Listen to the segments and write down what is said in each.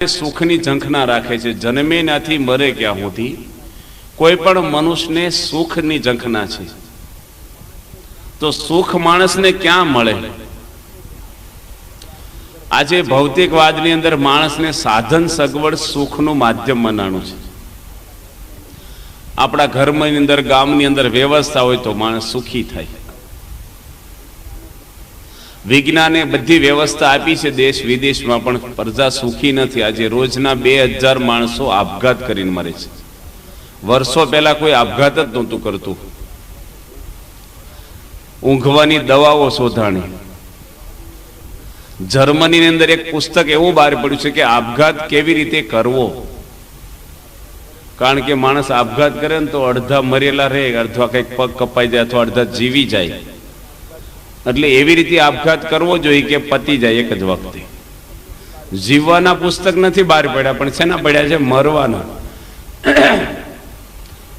સુખની ઝંખના રાખે છે, જન્મે નાથી મરે ક્યાં સુધી કોઈ પણ મનુષ્યને સુખની ઝંખના છે. તો સુખ માણસને ક્યાં મળે? આજે ભૌતિકવાદની અંદર માણસને સાધન સગવડ સુખનું માધ્યમ બનાવવાનું છે. આપણા ઘરની અંદર, ગામની અંદર વ્યવસ્થા હોય તો માણસ સુખી થાય. વિજ્ઞાને બધી વ્યવસ્થા આપી છે દેશ વિદેશમાં, પણ પ્રજા સુખી નથી. આજે રોજના 2000 માણસો આપઘાત કરીને મરે છે. વર્ષો પહેલા કોઈ આપઘાત જ નહોતું કરતું. ઊંઘવાની દવાઓ શોધાણી. જર્મનીની અંદર એક પુસ્તક એવું બહાર પડ્યું છે કે આપઘાત કેવી રીતે કરવો. કારણ કે માણસ આપઘાત કરે ને તો અડધા મરેલા રહે, અડધા કંઈક પગ કપાઈ જાય અથવા અડધા જીવી જાય. એટલે એવી રીતે આપઘાત કરવો જોઈએ કે પતી જાય એક જ વખતે. જીવવાના પુસ્તક નથી બહાર પડ્યા, પણ શેના પડ્યા છે? મરવાના.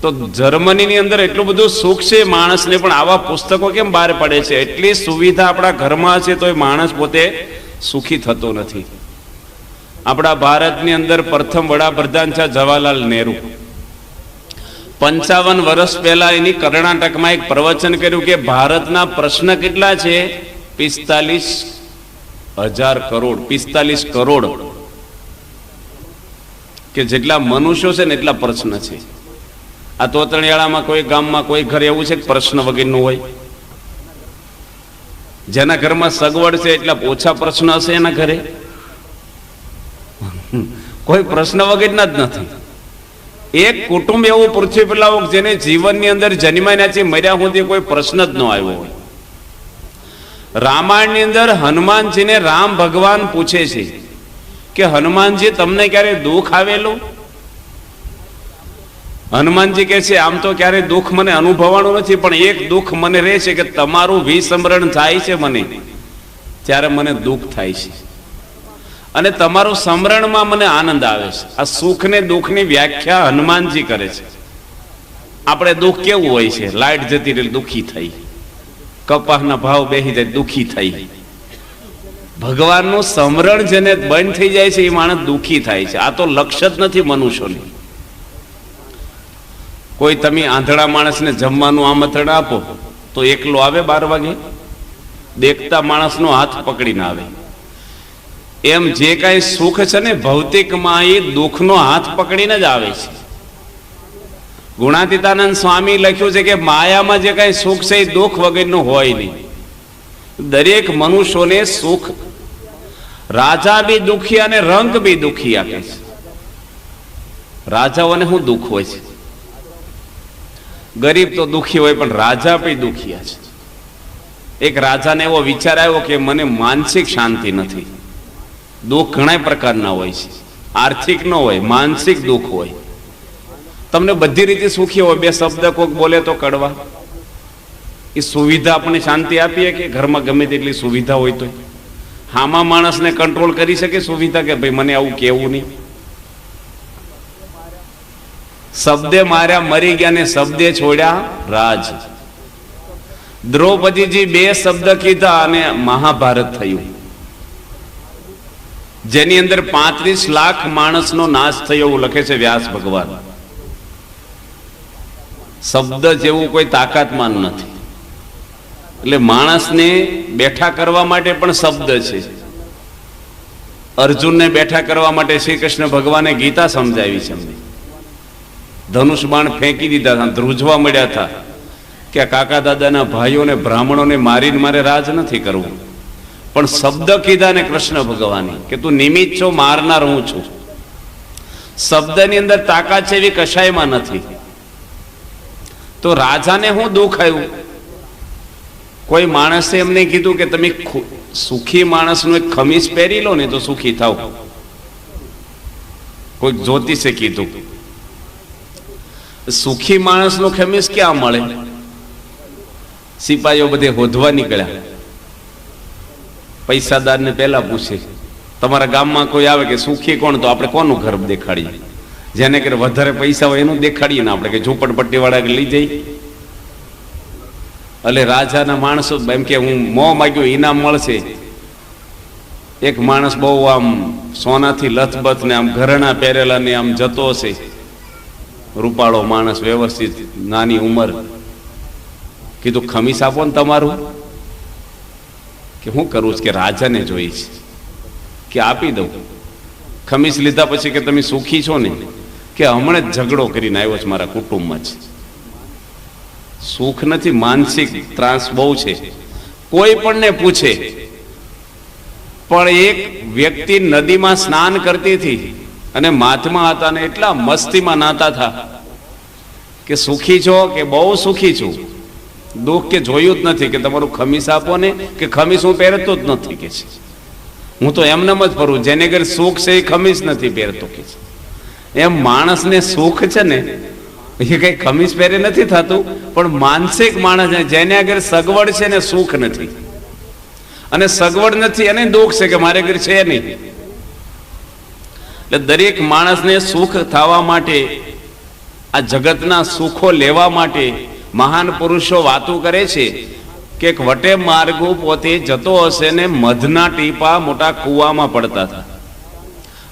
તો જર્મનીની અંદર એટલું બધું સુખ છે માણસને, પણ આવા પુસ્તકો કેમ બહાર પડે છે? એટલી સુવિધા આપણા ઘરમાં છે તો માણસ પોતે સુખી થતો નથી. આપણા ભારતની અંદર પ્રથમ વડાપ્રધાન છે જવાહરલાલ નહેરુ. 55 વર્ષ પહેલા એની કર્ણાટકમાં એક પ્રવચન કર્યું કે ભારતના પ્રશ્ન કેટલા છે? 45,000 કરોડ. 45 કરોડ કે જેટલા મનુષ્યો છે ને એટલા પ્રશ્ન છે. આ તોતણિયાળામાં કોઈ ગામમાં કોઈ ઘર એવું છે કે પ્રશ્ન વગરનું હોય? જેના ઘરમાં સગવડ છે એટલા ઓછા પ્રશ્ન હશે એના ઘરે? કોઈ પ્રશ્ન વગરના જ નથી. એક કુટુંબ એવું પૃથ્વી પર લાવો જેને જીવનની અંદર જન્મ્યાથી મર્યા સુધી કોઈ પ્રશ્ન જ ન આવ્યો હોય. રામાયણની અંદર હનુમાનજીને રામ ભગવાન પૂછે છે કે હનુમાનજી તમને ક્યારે દુઃખ આવેલું? હનુમાનજી કહે છે આમ તો ક્યારે દુઃખ મને અનુભવવાનું નથી, પણ એક દુઃખ મને રહે છે કે તમારું વિસ્મરણ થાય છે મને, ત્યારે મને દુઃખ થાય છે, અને તમારું સ્મરણમાં મને આનંદ આવે છે. આ સુખ ને દુઃખની વ્યાખ્યા હનુમાનજી કરે છે. આપણે દુઃખ કેવું હોય છે? લાઈટ જતી રહી દુઃખી થઈ, કપાસના ભાવ બેસી જાય દુઃખી થઈ. ભગવાનનું સ્મરણ જેને બંધ થઈ જાય છે એ માણસ દુઃખી થાય છે. આ તો લક્ષ્ય જ નથી મનુષ્યોની. કોઈ તમે આંધળા માણસને જમવાનું આમંત્રણ આપો તો એકલો આવે 12 વાગે? દેખતા માણસનો હાથ પકડીને આવે. એમ જે કાંઈ સુખ છે ને ભૌતિકમાં, એ દુઃખનો હાથ પકડીને જ આવે છે. ગુણાતીતાનંદ સ્વામી લખ્યું છે કે માયામાં જે કાંઈ સુખ છે એ દુઃખ વગરનું હોય નહીં. દરેક મનુષ્યોને સુખ, રાજા બી દુખી અને રંગ બી દુખી આપે છે. રાજાઓને શું દુઃખ હોય છે? ગરીબ તો દુખી હોય, પણ રાજા બી દુખિયા છે. એક રાજાને એવો વિચાર આવ્યો કે મને માનસિક શાંતિ નથી. દુઃખ ઘણા પ્રકારના હોય છે. આર્થિક ન હોય, માનસિક દુઃખ હોય. તમને બધી રીતે સુખી હોય, 2 શબ્દ કોઈક બોલે તો કડવા. એ સુવિધા આપણને શાંતિ આપીએ કે ઘરમાં ગમે તેટલી સુવિધા હોય તો હામાં માણસને કંટ્રોલ કરી શકે સુવિધા કે ભાઈ મને આવું કેવું નહીં? શબ્દે માર્યા મરી ગયા ને શબ્દે છોડ્યા રાજ. દ્રૌપદીજી 2 શબ્દ કીધા અને મહાભારત થયું, જેની અંદર 35 લાખ માણસનો નાશ થયો એવું લખે છે વ્યાસ ભગવાન. શબ્દ જેવું કોઈ તાકાતમાન નથી. એટલે માણસને બેઠા કરવા માટે પણ શબ્દ છે. અર્જુનને બેઠા કરવા માટે શ્રી કૃષ્ણ ભગવાને ગીતા સમજાવી છે. ધનુષ બાણ ફેંકી દીધા હતા, ધ્રુજવા મળ્યા હતા કે કાકા દાદાના ભાઈઓને બ્રાહ્મણોને મારીને મારે રાજ નથી કરવું. પણ શબ્દ કીધા ને કૃષ્ણ ભગવાને કે તું નિમિત્ત છો, મારનાર હું છું. શબ્દની અંદર તાકાત છે એવી કશાયમાં નથી. તો રાજાને હું દુઃખ આવ્યું? કોઈ માણસે એમને કીધું કે તમે સુખી માણસનું એક ખમીસ પહેરી લો ને તો સુખી થાવ. કોઈ જ્યોતિષે કીધું. સુખી માણસનું ખમીસ ક્યાં મળે? સિપાહીઓ બધે હોધવા નીકળ્યા. પૈસાદારને પહેલા પૂછે, તમારા ગામમાં કોઈ આવે કે સુખી કોણ? તો આપણે કોનું ઘર દેખાડીએ? જેને કે વધારે પૈસા હોય એનું દેખાડીએ ને આપણે કે ઝૂંપડપટ્ટી વાળા લઈ જઈએ. એટલે રાજાના માણસો એમ કે હું મોં માગ્યું ઇનામ મળશે. એક માણસ બહુ આમ સોનાથી લથબથ ને આમ ઘરેણા પહેરેલા ને આમ જતો હશે, રૂપાળો માણસ, વ્યવસ્થિત, નાની ઉંમર. કીધું ખમીસ આપો ને તમારું. કે હું કરું છું? કે રાજાને જોઈ છે. કે આપી દઉં. ખમીસ લીધા પછી કે તમે સુખી છો ને? કે હમણાં જ ઝઘડો કરીને આવ્યો છે મારા કુટુંબમાં જ. સુખ નથી, માનસિક ત્રાસ બહુ છે. કોઈ પણ ને પૂછે. પણ એક વ્યક્તિ નદીમાં સ્નાન કરતી હતી અને મહાત્મા હતા ને એટલા મસ્તીમાં નાતા હતા કે સુખી છો? કે બહુ સુખી છું. દુઃખ કે જોયું જ નથી. કે તમારું ખમીસ આપો ને. કે ખમીસ હું પહેરતો જ નથી કે છે, હું તો એમનેમ જ ફરું, જેને ઘર સુખ છે એ ખમીસ નથી પહેરતો કે છે. એમ માણસને સુખ છે ને એ કઈ ખમીસ પહેરે નથી થતું, પણ માનસિક માણસ જેને આગળ સગવડ છે ને સુખ નથી, અને સગવડ નથી એને દુઃખ છે કે મારે ઘર છે નહીં. એટલે દરેક માણસને સુખ થવા માટે, આ જગતના સુખો લેવા માટે મહાન પુરુષો વાતો કરે છે કે એક વટે માર્ગો પોતે જતો હશે ને મધના ટીપા મોટા કૂવામાં પડતા હતા.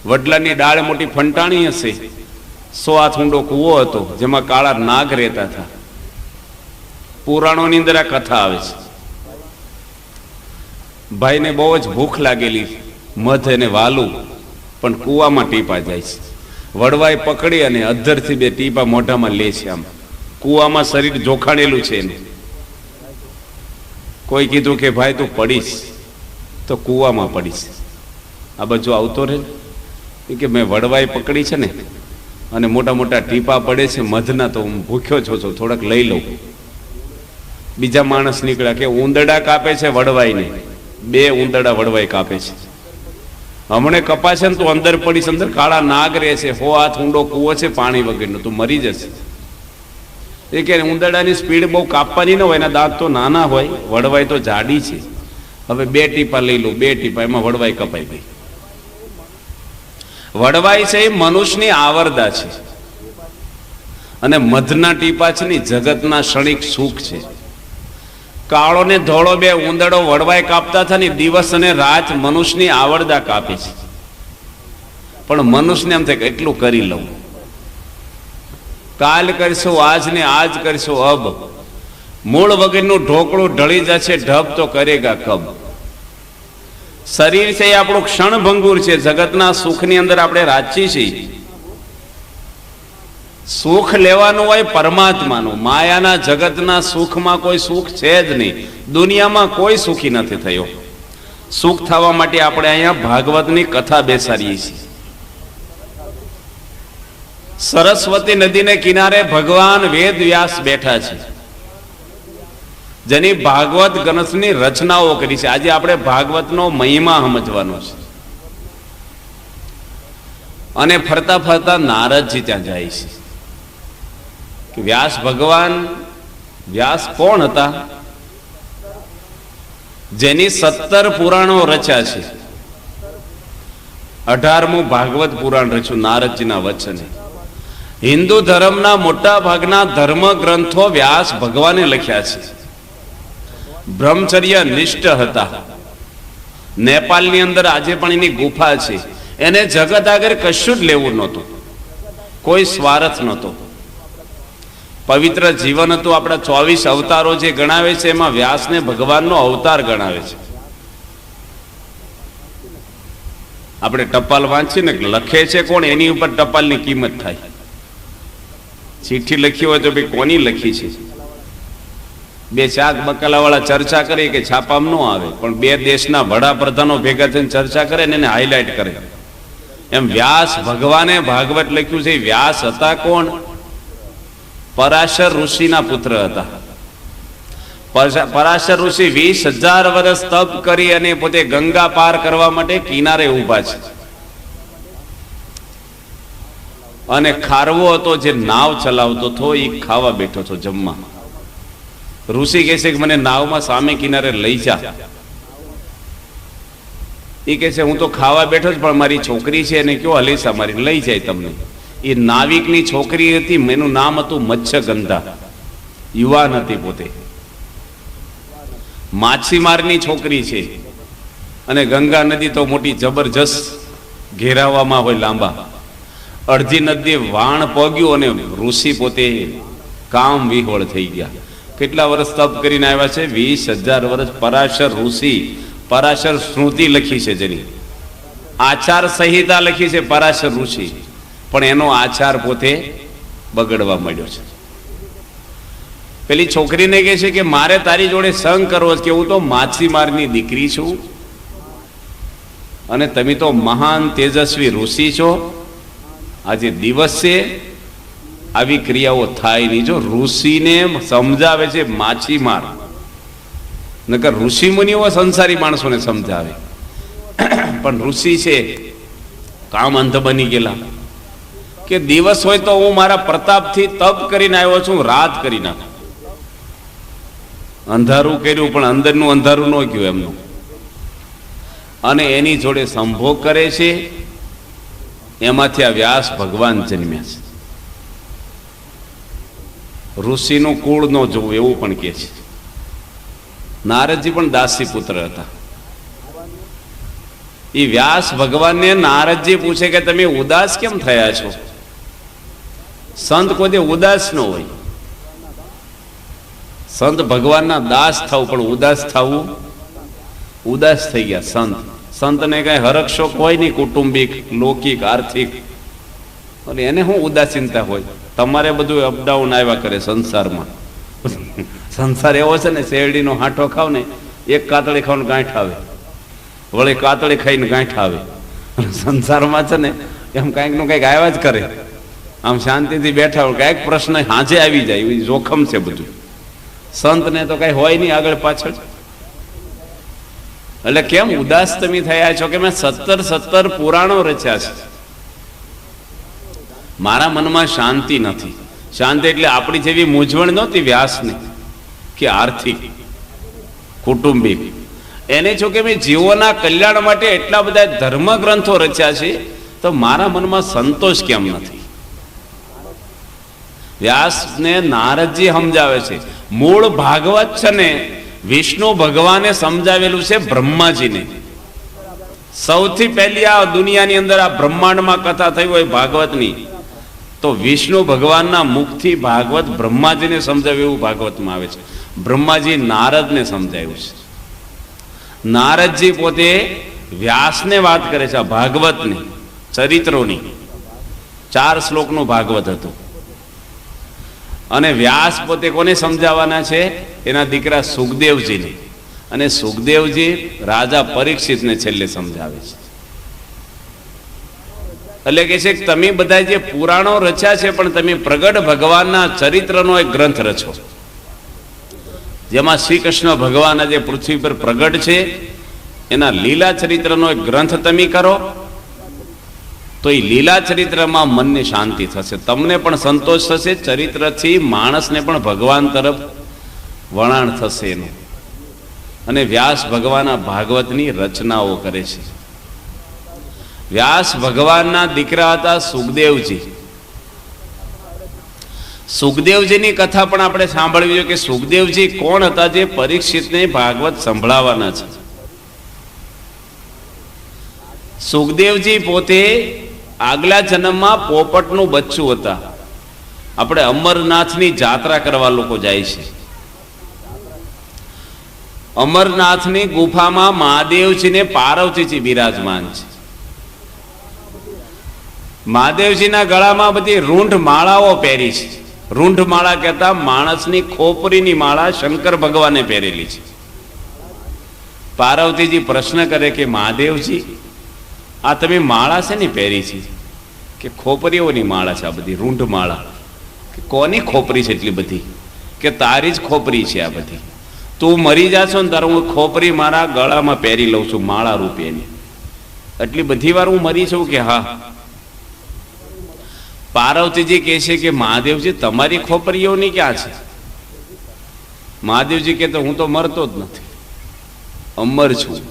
વડલાની ડાળ મોટી ફંટાણી હશે, 100 હાથ ઊંડો કૂવો હતો જેમાં કાળા નાગ રહેતા હતા. પુરાણોની અંદર આ કથા આવે છે. ભાઈને બહુ જ ભૂખ લાગેલી, મધ એને વાલું, પણ કૂવામાં ટીપા જાય છે. વડવાઈ પકડી અને અધ્ધરથી 2 ટીપા મોઢામાં લે છે. આમ કૂવામાં શરીર જોખાણેલું છે એને. કોઈ કીધું કે ભાઈ તું પડીશ તો કૂવામાં પડીશ, આ બાજુ આવતો રહે. કે મેં વડવાઈ પકડી છે ને અને મોટા મોટા ટીપા પડે છે મધના, તો હું ભૂખ્યો છું, થોડાક લઈ લઉં. બીજા માણસ નીકળ્યા કે ઉંદરડા કાપે છે વડવાઈને, 2 ઉંદરડા વડવાઈ કાપે છે. હમણે કપાશે ને તું અંદર પડીશ, અંદર કાળા નાગ રહે છે, 100 હાથ ઊંડો કૂવો છે પાણી વગરનો, તું મરી જશે. એ કે ઉંદરડાની સ્પીડ બહુ કાપવાની ન હોય, એના દાંત તો નાના હોય, વડવાઈ તો જાડી છે. હવે 2 ટીપા લઈ લો, 2 ટીપા, એમાં વડવાઈ કપાઈ ગઈ. વડવાઈ છે એ મનુષ્યની આવરદા છે, અને મધના ટીપા છે ને જગતના ક્ષણિક સુખ છે. કાળો ને ધોળો 2 ઉંદરડો વડવાઈ કાપતા હતા ને દિવસ અને રાત મનુષ્યની આવરદા કાપે છે. પણ મનુષ્યને એમ થાય કે એટલું કરી લઉં, કાલ કરશો આજ ને આજ કરશો અબ, મૂળ વગરનું ઢોકળું ઢળી જશે ઢબ તો કરેગા કબ. શરીર છે એ આપણું ક્ષણભંગુર છે. જગતના સુખની અંદર આપણે રાચી છીએ. સુખ લેવાનું હોય પરમાત્માનું. માયાના જગતના સુખમાં કોઈ સુખ છે જ નહીં. દુનિયામાં કોઈ સુખી નથી થયો. સુખ થવા માટે આપણે અહીંયા ભાગવતની કથા બેસાડીએ છીએ. સરસ્વતી નદીને કિનારે ભગવાન વેદ વ્યાસ બેઠા છે, જેની ભાગવત ગ્રંથની રચનાઓ કરી છે. આજે આપણે ભાગવતનો મહિમા સમજવાનો છે. અને ફરતા ફરતા નારદજી ત્યાં જાય છે કે વ્યાસ ભગવાન, વ્યાસ કોણ હતા? જેની 17 પુરાણો રચ્યા છે. 18મું ભાગવત પુરાણ રચ્યું નારદજીના વચને. હિન્દુ ધર્મના મોટા ભાગના ધર્મ ગ્રંથો વ્યાસ ભગવાને લખ્યા છે. બ્રહ્મચર્ય નિષ્ઠ હતા. નેપાળની અંદર આજે પણ એની ગુફા છે. એને જગત આગળ કશું જ લેવું નહોતું, કોઈ સ્વાર્થ નહોતો. પવિત્ર જીવન હતું. આપણા 24 અવતારો જે ગણાવે છે એમાં વ્યાસને ભગવાનનો અવતાર ગણાવે છે. આપણે ટપાલ વાંચીએ ને, લખે છે કોણ એની ઉપર ટપાલની કિંમત થાય. ચિઠ્ઠી લખી હોય તો ભાઈ કોની લખી છે? 2 શાક બકાલા વાળા ચર્ચા કરે કે છાપામાં ન આવે, પણ 2 દેશના વડાપ્રધાનો ભેગા થઈને ચર્ચા કરે ને એને હાઇલાઇટ કરે. એમ વ્યાસ ભગવાને ભાગવત લખ્યું છે. વ્યાસ હતા કોણ? પરાશર ઋષિના પુત્ર હતા. પરાશર ઋષિ 20,000 વર્ષ તપ કરી અને પોતે ગંગા પાર કરવા માટે કિનારે ઊભા છે. અને ખારવો હતો જે નાવ ચલાવતો હતો, એ ખાવા બેઠો હતો જમવા. ઋષિ કહે છે કે મને નાવમાં સામે કિનારે લઈ જા. એ કહે છે હું તો ખાવા બેઠો જ, પણ મારી છોકરી છે એને કયો હલેસા મારી લઈ જાય તમને. એ નાવિકની છોકરી હતી, એનું નામ હતું મત્સ્યગંધા. યુવાન હતી પોતે, માછીમારની છોકરી છે. અને ગંગા નદી તો મોટી જબરજસ્ત ઘેરાવામાં હોય લાંબા. અડધી નદી વાણ પગ્યું અને ઋષિ પોતે કામ વિહોળ થઈ ગયા. કેટલા વર્ષ તપ કરીને આવ્યા છે? 20,000 વર્ષ. પરાશર ઋષિ, પરાશર સ્મૃતિ લખી છે, જેની આચાર સંહિતા લખી છે પરાશર ઋષિ, પણ એનો આચાર પોતે બગડવા માંડ્યો છે. પેલી છોકરીને કહે છે કે મારે તારી જોડે સંગ કરવો છે, કે હું તો માછીમારની દીકરી છું અને તમે તો મહાન તેજસ્વી ઋષિ છો. આજે દિવસ છે, આવી ક્રિયાઓ થાય નહીં. જો ઋષિને સમજાવે છે માછીમાર, નકર ઋષિ મુનિઓ સંસારી માણસોને સમજાવે, પણ ઋષિ છે કામ અંધ બની ગયેલા. કે દિવસ હોય તો હું મારા પ્રતાપથી તપ કરીને આવ્યો છું, રાત કરી નાખ. અંધારું કર્યું પણ અંદરનું અંધારું ન ગયું એમનું. અને એની જોડે સંભોગ કરે છે. એમાંથી આ વ્યાસ ભગવાન જન્મ્યા છે. ઋષિનું કુળ ન જોવું એવું પણ કહે છે. નારદજી પણ દાસી પુત્ર હતા. એ વ્યાસ ભગવાનને નારદજી પૂછે કે તમે ઉદાસ કેમ થયા છો? સંત કોઈ દે ઉદાસ ન હોય. સંત ભગવાનના દાસ થવું, પણ ઉદાસ થવું, ઉદાસ થઈ ગયા સંત. સંતને કઈ હરખ શોખ હોય નહીં, કુટુંબિક, લૌકિક, આર્થિક, અને એને શું ઉદાસીનતા હોય? તમારે બધું અપડાઉન આવ્યા કરે સંસારમાં. સંસાર એવો છે ને, શેરડીનો હાંઠો ખાવ ને, એક કાતળી ખાવ ને ગાંઠ આવે, વળી કાતળી ખાઈને ગાંઠ આવે. સંસારમાં છે ને એમ કાંઈક નું કંઈક આવ્યા જ કરે. આમ શાંતિથી બેઠા હોય, કાંઈક પ્રશ્ન હાજે આવી જાય, એ જોખમ છે બધું. સંતને તો કઈ હોય નહીં આગળ પાછળ. એટલે કેમ ઉદાસ તમે થયા છો? કે મેં 17 પુરાણો રચ્યા છે, મારા મનમાં શાંતિ નથી. શાંતિ એટલે આપણી જેવી મૂંઝવણ નહોતી વ્યાસને, કે આર્થિક, કુટુંબિક. એને છો કે મેં જીવોના કલ્યાણ માટે એટલા બધા ધર્મ ગ્રંથો રચ્યા છે, તો મારા મનમાં સંતોષ કેમ નથી? વ્યાસને નારદજી સમજાવે છે. મૂળ ભાગવત છે ને વિષ્ણુ ભગવાને સમજાવેલું છે બ્રહ્માજીને. સૌથી પહેલી આ દુનિયાની અંદર આ બ્રહ્માંડમાં કથા થઈ હોય ભાગવતની, તો વિષ્ણુ ભગવાનના મુખથી ભાગવત બ્રહ્માજીને સમજાવ્યું એવું ભાગવતમાં આવે છે. બ્રહ્માજી નારદને સમજાવ્યું છે. નારદજી પોતે વ્યાસને વાત કરે છે આ ભાગવતની, ચરિત્રોની. 4 શ્લોકનું ભાગવત હતું. અને વ્યાસ પોતે કોને સમજાવવાના છે? એના દીકરા સુખદેવજીને. અને સુખદેવજી રાજા પરીક્ષિતને છેલ્લે સમજાવે છે. એટલે કે છે કે તમે બધા જે પુરાણો રચ્યા છે, પણ તમે પ્રગટ ભગવાનના ચરિત્રનો એક ગ્રંથ રચો, જેમાં શ્રી કૃષ્ણ ભગવાન જે પૃથ્વી પર પ્રગટ છે એના લીલા ચરિત્રનો એક ગ્રંથ તમે કરો, તો એ લીલા ચરિત્રમાં મનને શાંતિ થશે, તમને પણ સંતોષ થશે. ચરિત્રથી માણસને પણ ભગવાન તરફ વળાણ થશે એનું. અને વ્યાસ ભગવાન આ ભાગવતની રચનાઓ કરે છે. વ્યાસ ભગવાનના દીકરા હતા સુખદેવજી. સુખદેવજીની કથા પણ આપણે સાંભળવી જોઈએ કે સુખદેવજી કોણ હતા જે પરીક્ષિતને ભાગવત સંભળાવવાના છે. સુખદેવજી પોતે આગલા જન્મમાં પોપટનું બચ્ચું હતા. આપણે અમરનાથની જાત્રા કરવા લોકો જાય છે. અમરનાથની ગુફામાં મહાદેવજી ને પાર્વતીજી બિરાજમાન છે. મહાદેવજીના ગળામાં બધી રૂંઢ માળાઓ પહેરી છે. રૂંઢ માળા કહેતા માણસની ખોપરીની માળા શંકર ભગવાને પહેરેલી છે. પાર્વતીજી પ્રશ્ન કરે કે મહાદેવજી, આ તમે માળા છે ને પહેરી છે? કે ખોપરીઓની માળા છે આ બધી, રૂંઢ માળા. કે કોની ખોપરી છે એટલી બધી? કે તારી જ ખોપરી છે આ બધી. તું મરી જાશો ને તારે હું ખોપરી મારા ગળામાં પહેરી લઉં છું માળા રૂપિયાની. એટલી બધી વાર હું મરી છું? કે હા. પાર્વતીજી કહે છે કે મહાદેવજી તમારી ખોપરીઓની ક્યાં છે? મહાદેવજી કહે તો હું તો મરતો જ નથી, અમર છું.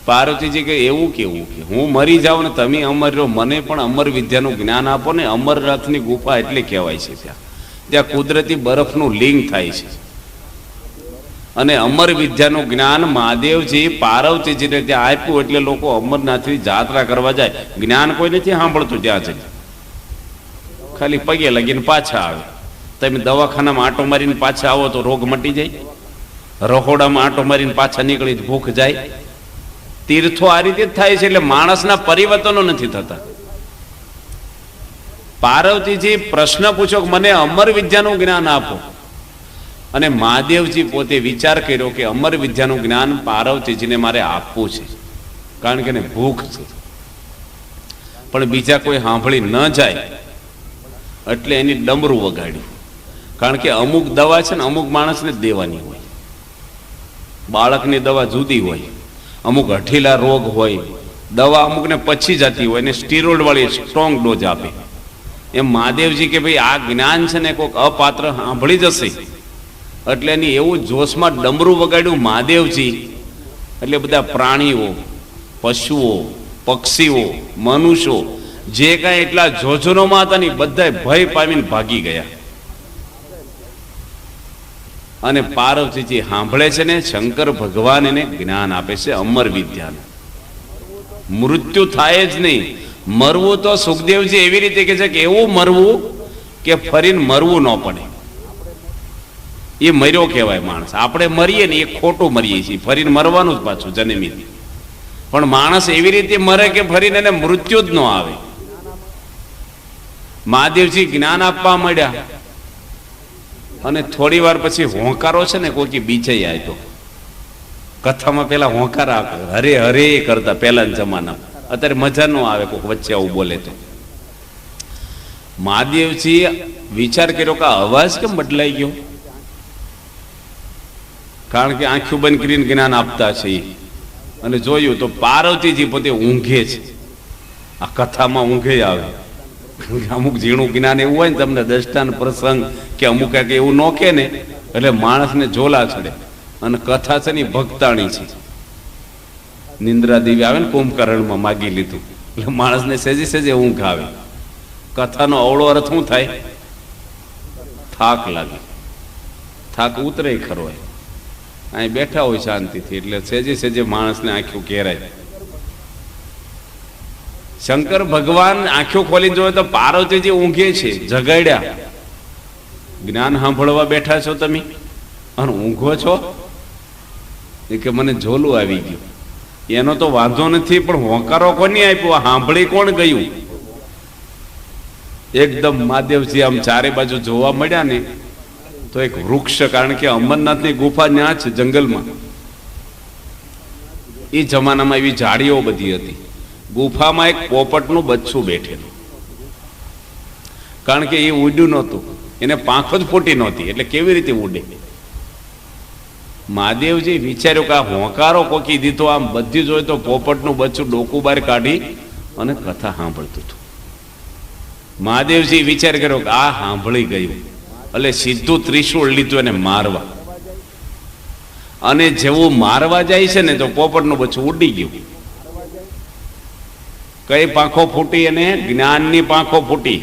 પાર્વતીજી કે એવું કેવું? કે હું મરી જાઉં ને તમે અમર રહો, મને પણ અમર વિદ્યાનું જ્ઞાન આપો ને. અમરનાથની ગુફા એટલે કહેવાય છે ત્યાં કુદરતી બરફનું લિંગ થાય છે. અને અમર વિદ્યાનું જ્ઞાન મહાદેવજી પાર્વતીજીને ત્યાં આપ્યું એટલે લોકો અમરનાથની જાત્રા કરવા જાય. જ્ઞાન કોઈ નથી સાંભળતું ત્યાં જઈ, ખાલી પગે લગીને પાછા આવે. તમે દવાખાનામાં આંટો મારીને પાછા આવો તો રોગ મટી જાય, રહોડામાં આંટો મારીને પાછા નીકળી ભૂખ જાય. તીર્થો આ રીતે જ થાય છે. એટલે માણસના પરિવર્તનો નથી થતા. પાર્વતીજી પ્રશ્ન પૂછો કે મને અમર વિદ્યાનું જ્ઞાન આપો, અને મહાદેવજી પોતે વિચાર કર્યો કે અમર વિદ્યાનું જ્ઞાન પાર્વતીજીને મારે આપવું છે, કારણ કે એને ભૂખ છે. પણ બીજા કોઈ સાંભળી ન જાય એટલે એની ડમરું વગાડ્યું. કારણ કે અમુક દવા છે ને અમુક માણસને જ દેવાની હોય. બાળકની દવા જુદી હોય, અમુક હઠીલા રોગ હોય, દવા અમુકને પછી જતી હોય, એને સ્ટીરોઇડ વાળી સ્ટ્રોંગ ડોઝ આપે. એમ મહાદેવજી કે ભાઈ આ જ્ઞાન છે ને કોઈક અપાત્ર સાંભળી જશે, એટલે એની એવું જોશમાં ડમરું વગાડ્યું મહાદેવજી. એટલે બધા પ્રાણીઓ, પશુઓ, પક્ષીઓ, મનુષ્યો જે કાંઈ એટલા જોજનોમાં હતા ને બધા ભય પામીને ભાગી ગયા. અને પાર્વતીજી સાંભળે છે ને શંકર ભગવાન એને જ્ઞાન આપે છે અમર વિદ્યાનું. મૃત્યુ થાય જ નહીં. મરવું તો સુખદેવજી એવી રીતે કહે છે કે એવું મરવું કે ફરીને મરવું ન પડે. એ મર્યો કહેવાય માણસ. આપણે મરીએ ને એ ખોટું મરીએ છીએ, ફરીને મરવાનું જ પાછું જન્મી. પણ માણસ એવી રીતે મરે કે ફરીને એને મૃત્યુ જ ન આવે. મહાદેવજી જ્ઞાન આપવા માંડ્યા અને થોડી વાર પછી હોંકારો છે ને કોઈ બીજે આવ્યો. કથામાં પેલા હોંકારા હરે હરે કરતા પહેલાના જમાનામાં. અત્યારે મજા ન આવે કોઈક વચ્ચે આવું બોલે તો. મહાદેવજી વિચાર કર્યો કે અવાજ કેમ બદલાઈ ગયો, કારણ કે આંખો બંધ કરીને જ્ઞાન આપતા છે. અને જોયું તો પાર્વતીજી પોતે ઊંઘે છે. આ કથામાં ઊંઘે આવે. અમુક ઝીણું જ્ઞાન એવું હોય ને તમને દ્રષ્ટાંત પ્રસંગ કે અમુક કંઈક એવું નોખે ને એટલે માણસને ઝોલા ચડે. અને કથા છે ને ભક્તાણી છે. નિંદ્રા દેવી આવે ને કુંભકર્ણમાં માગી લીધું એટલે માણસને સેજે સેજે ઊંઘ આવે. કથાનો અવળો અર્થ શું થાય? થાક લાગે. થાક ઉતરે ખરો. અહીં બેઠા હોય શાંતિથી એટલે સેજે સેજે માણસને આંખો ઘેરાય. શંકર ભગવાન આંખો ખોલીને જોયે તો પાર્વતીજી ઊંઘે છે. જગાડ્યા, જ્ઞાન સાંભળવા બેઠા છો તમે અને ઊંઘો છો? એ કે મને ઝોલું આવી ગયું. એનો તો વાંધો નથી, પણ હોંકારો કોની આપ્યો? સાંભળી કોણ ગયું? એકદમ મહાદેવજી આમ ચારે બાજુ જોવા મળ્યા ને તો એક વૃક્ષ, કારણ કે અમરનાથની ગુફા ત્યાં છે જંગલમાં. એ જમાનામાં એવી ઝાડીઓ બધી હતી. ગુફામાં એક પોપટનું બચ્ચું બેઠેલું, કારણ કે એ ઉડ્યું નહોતું, એને પાંખો જ ફૂટી નહોતી, એટલે કેવી રીતે ઉડે? મહાદેવજી વિચાર્યું કે આ હોંકારો કોકી દીધો. આમ બધી જોઈ તો પોપટનું બચ્ચું ડોકું બહાર કાઢી અને કથા સાંભળતું હતું. મહાદેવજી વિચાર કર્યો કે આ સાંભળી ગયું, એટલે સીધું ત્રિશૂળ લીધું એને મારવા. અને જેવું મારવા જાય છે ને તો પોપટનું બચ્ચું ઉડી ગયું. કઈ પાંખો ફૂટી? અને જ્ઞાનની પાંખો ફૂટી.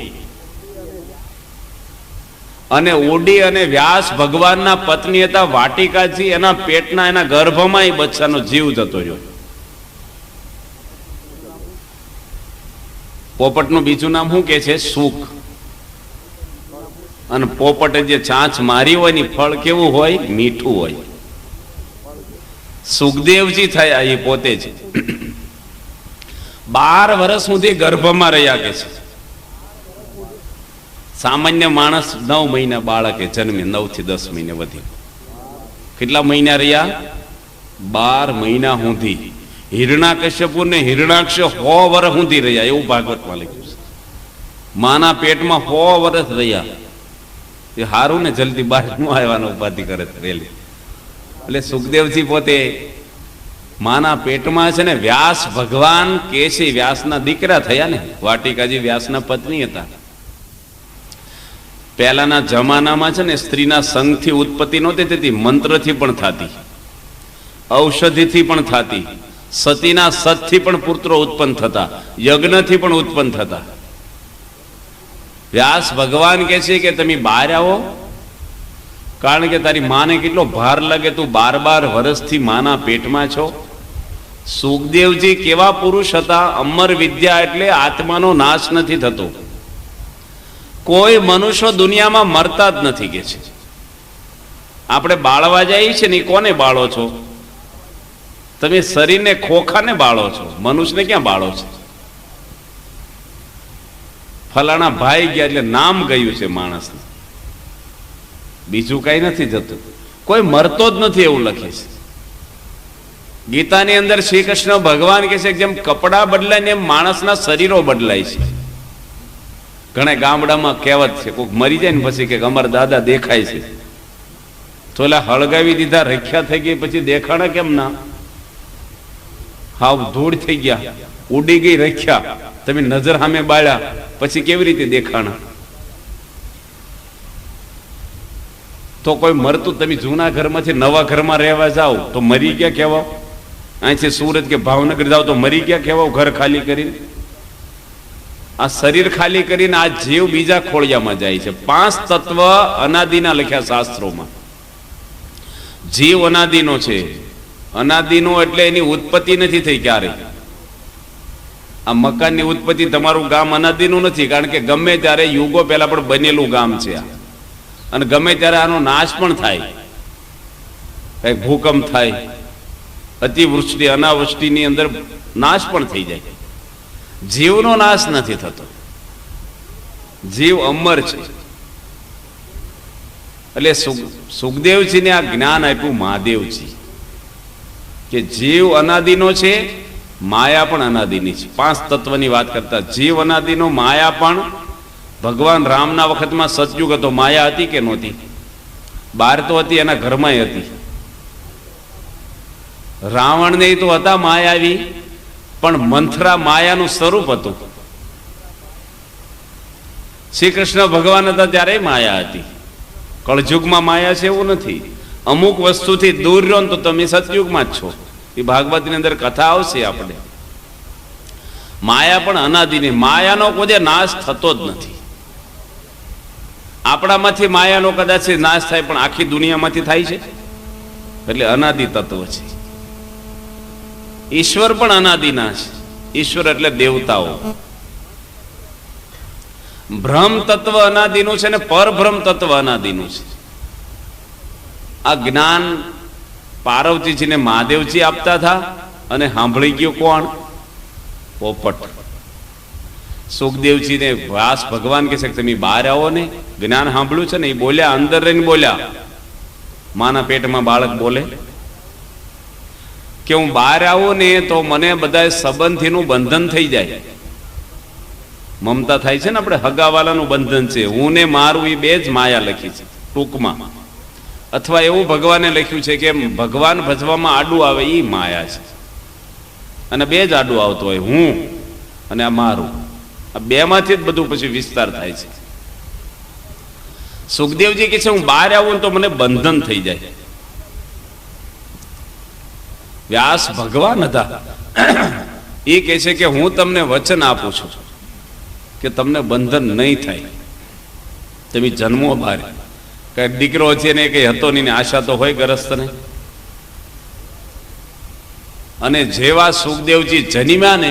અને ઉડી અને વ્યાસ ભગવાનના પત્ની હતા વાટિકાજી, એના પેટના એના ગર્ભમાં એ બચ્ચાનો જીવ જતો રહ્યો. પોપટનું બીજું નામ શું કે છે? સુખ. અને પોપટે જે ચાંચ મારી હોય ને ફળ કેવું હોય? મીઠું હોય. સુખદેવજી થયા એ પોતે જ 12 વર્ષ સુધી ગર્ભમાં રહ્યા કે છે. સામાન્ય માણસ 9 મહિના બાળકે જન્મે, 9 થી 10 મહિને વધી. કેટલા મહિના રહ્યા? 12 મહિના સુધી. હિરણાકશ્યપુ ને હિરણાક્ષ 100 વર્ષ સુધી રહ્યા, એવું ભાગવતમાં લખ્યું છે. માના પેટમાં 100 વર્ષ રહ્યા. એ હારું ને જલ્દી બહાર ન આવવાનો ઉપાધિ કરે રેલી. એટલે સુખદેવજી પોતે માના પેટમાં છે ને વ્યાસ ભગવાન કેશી વ્યાસના દીકરા થયા ને. વાટિકાજી વ્યાસના પત્ની હતા. પહેલાના જમાનામાં છે ને સ્ત્રીના સંગથી ઉત્પત્તિ નહોતી થતી, મંત્રથી પણ થતી, ઔષધિથી પણ થતી, સતીના સતથી પણ પુત્રો ઉત્પન્ન થતા, યજ્ઞથી પણ ઉત્પન્ન થતા. વ્યાસ ભગવાન કહે છે કે તમે બહાર આવો કારણ કે તારી માને કેટલો ભાર લાગે, તું 12 વર્ષથી માના પેટમાં છો. સુખદેવજી કેવા પુરુષ હતા? અમર વિદ્યા એટલે આત્માનો નાશ નથી થતો. કોઈ મનુષ્ય દુનિયામાં મરતા જ નથી કે છે. આપણે બાળવા જઈએ છીએ ને, કોને બાળો છો? તમે શરીરને, ખોખાને બાળો છો, મનુષ્યને ક્યાં બાળો છો? ફલાણા ભાઈ ગયા એટલે નામ ગયું છે માણસને, બીજું કઈ નથી જતું. કોઈ મરતો જ નથી એવું લખે છે ગીતાની અંદર. શ્રી કૃષ્ણ ભગવાન કહે છે જેમ કપડા બદલાય ને એમ માણસના શરીરો બદલાય છે. ઘણા ગામડામાં કહેવત છે, કોઈક મરી જાય ને પછી કે અમારા દાદા દેખાય છે. તો એટલે હળગાવી દીધા, રખ્યા થઈ ગઈ, પછી દેખાણા કેમ ના? હાવ ધૂળ થઈ ગયા, ઉડી ગઈ રખ્યા, તમે નજર સામે બાળ્યા, પછી કેવી રીતે દેખાણા? તો કોઈ મરતું, તમે જૂના ઘરમાંથી નવા ઘરમાં રહેવા જાઓ તો મરી ગયા કહેવાઓ. અહીંથી સુરત કે ભાવનગર જાઓ તો મરી ગયા કહેવાઓ, ઘર ખાલી કરીને. આ શરીર ખાલી કરીને આ જીવ બીજા ખોળિયામાં જાય છે. 5 તત્વ અનાદિના લખ્યા શાસ્ત્રોમાં. જીવ અનાદિનો છે. અનાદિનો એટલે એની ઉત્પત્તિ નથી થઈ ક્યારે. આ મકાનની ઉત્પત્તિ, તમારું ગામ અનાદિનું નથી, કારણ કે ગમે ત્યારે યુગો પહેલા પણ બનેલું ગામ છે આ. અને ગમે ત્યારે આનો નાશ પણ થાય. કઈક ભૂકંપ થાય, અતિવૃષ્ટિ અનાવૃષ્ટિની અંદર નાશ પણ થઈ જાય. જીવનો નાશ નથી થતો. જીવ અમર છે. એટલે સુખદેવજીને આ જ્ઞાન આપ્યું મહાદેવજી કે જીવ અનાદિનો છે, માયા પણ અનાદિની છે. 5 તત્વની વાત કરતા જીવ અનાદિનો, માયા પણ. ભગવાન રામના વખતમાં સતયુગ હતો, માયા હતી કે નહોતી? બહાર તો હતી, એના ઘરમાં હતી. રાવણને તો હતા માયાવી, પણ મંથરા માયાનું સ્વરૂપ હતું. શ્રી કૃષ્ણ ભગવાન હતા ત્યારે માયા હતી. કળયુગમાં માયા છે એવું નથી. અમુક વસ્તુથી દૂર રહો તો તમે સતયુગમાં જ છો. એ ભાગવતની અંદર કથા આવશે આપણે. માયા પણ અનાદિની. માયાનો કોઈ નાશ થતો જ નથી. આપણામાંથી માયાનો કદાચ નાશ થાય, પણ આખી દુનિયામાંથી થાય છે. એટલે અનાદિ તત્વ છે. ઈશ્વર પણ અનાદિના છે. ઈશ્વર એટલે દેવતાઓ. બ્રહ્મ તત્વ અનાદિનું છે ને પરબ્રહ્મ તત્વ અનાદિનું છે. આ જ્ઞાન પાર્વતીજીને મહાદેવજી આપતા હતા, અને સાંભળી ગયો કોણ? પોપટ. સુખદેવજીને વ્યાસ ભગવાન કહે છે કે તમે બહાર આવો ને, જ્ઞાન સાંભળ્યું છે ને. એ બોલ્યા, અંદર રહીને બોલ્યા. માના પેટમાં બાળક બોલે કે હું બહાર આવું ને તો મને બધા સંબંધીનું બંધન થઈ જાય. મમતા થાય છે ને આપણે, હગાવાલાનું બંધન છે. હું ને મારું એ બે જ માયા લખી છે ટૂંકમાં. અથવા એવું ભગવાને લખ્યું છે કે ભગવાન ભજવામાં આડું આવે એ માયા છે, અને બે જ આડું આવતું હોય, હું અને આ મારું. આ બેમાંથી જ બધું પછી વિસ્તાર થાય છે. સુખદેવજી કહે છે હું બહાર આવું તો મને બંધન થઈ જાય. વ્યાસ ભગવાન હતા, એ કહે છે કે હું તમને વચન આપું છું કે તમને બંધન નહીં થાય. તમે જન્મો બહાર, કઈ દીકરો છે ને કઈ હતો નહીં, આશા તો હોય ગરસ્તને. અને જેવા સુખદેવજી જન્મ્યા ને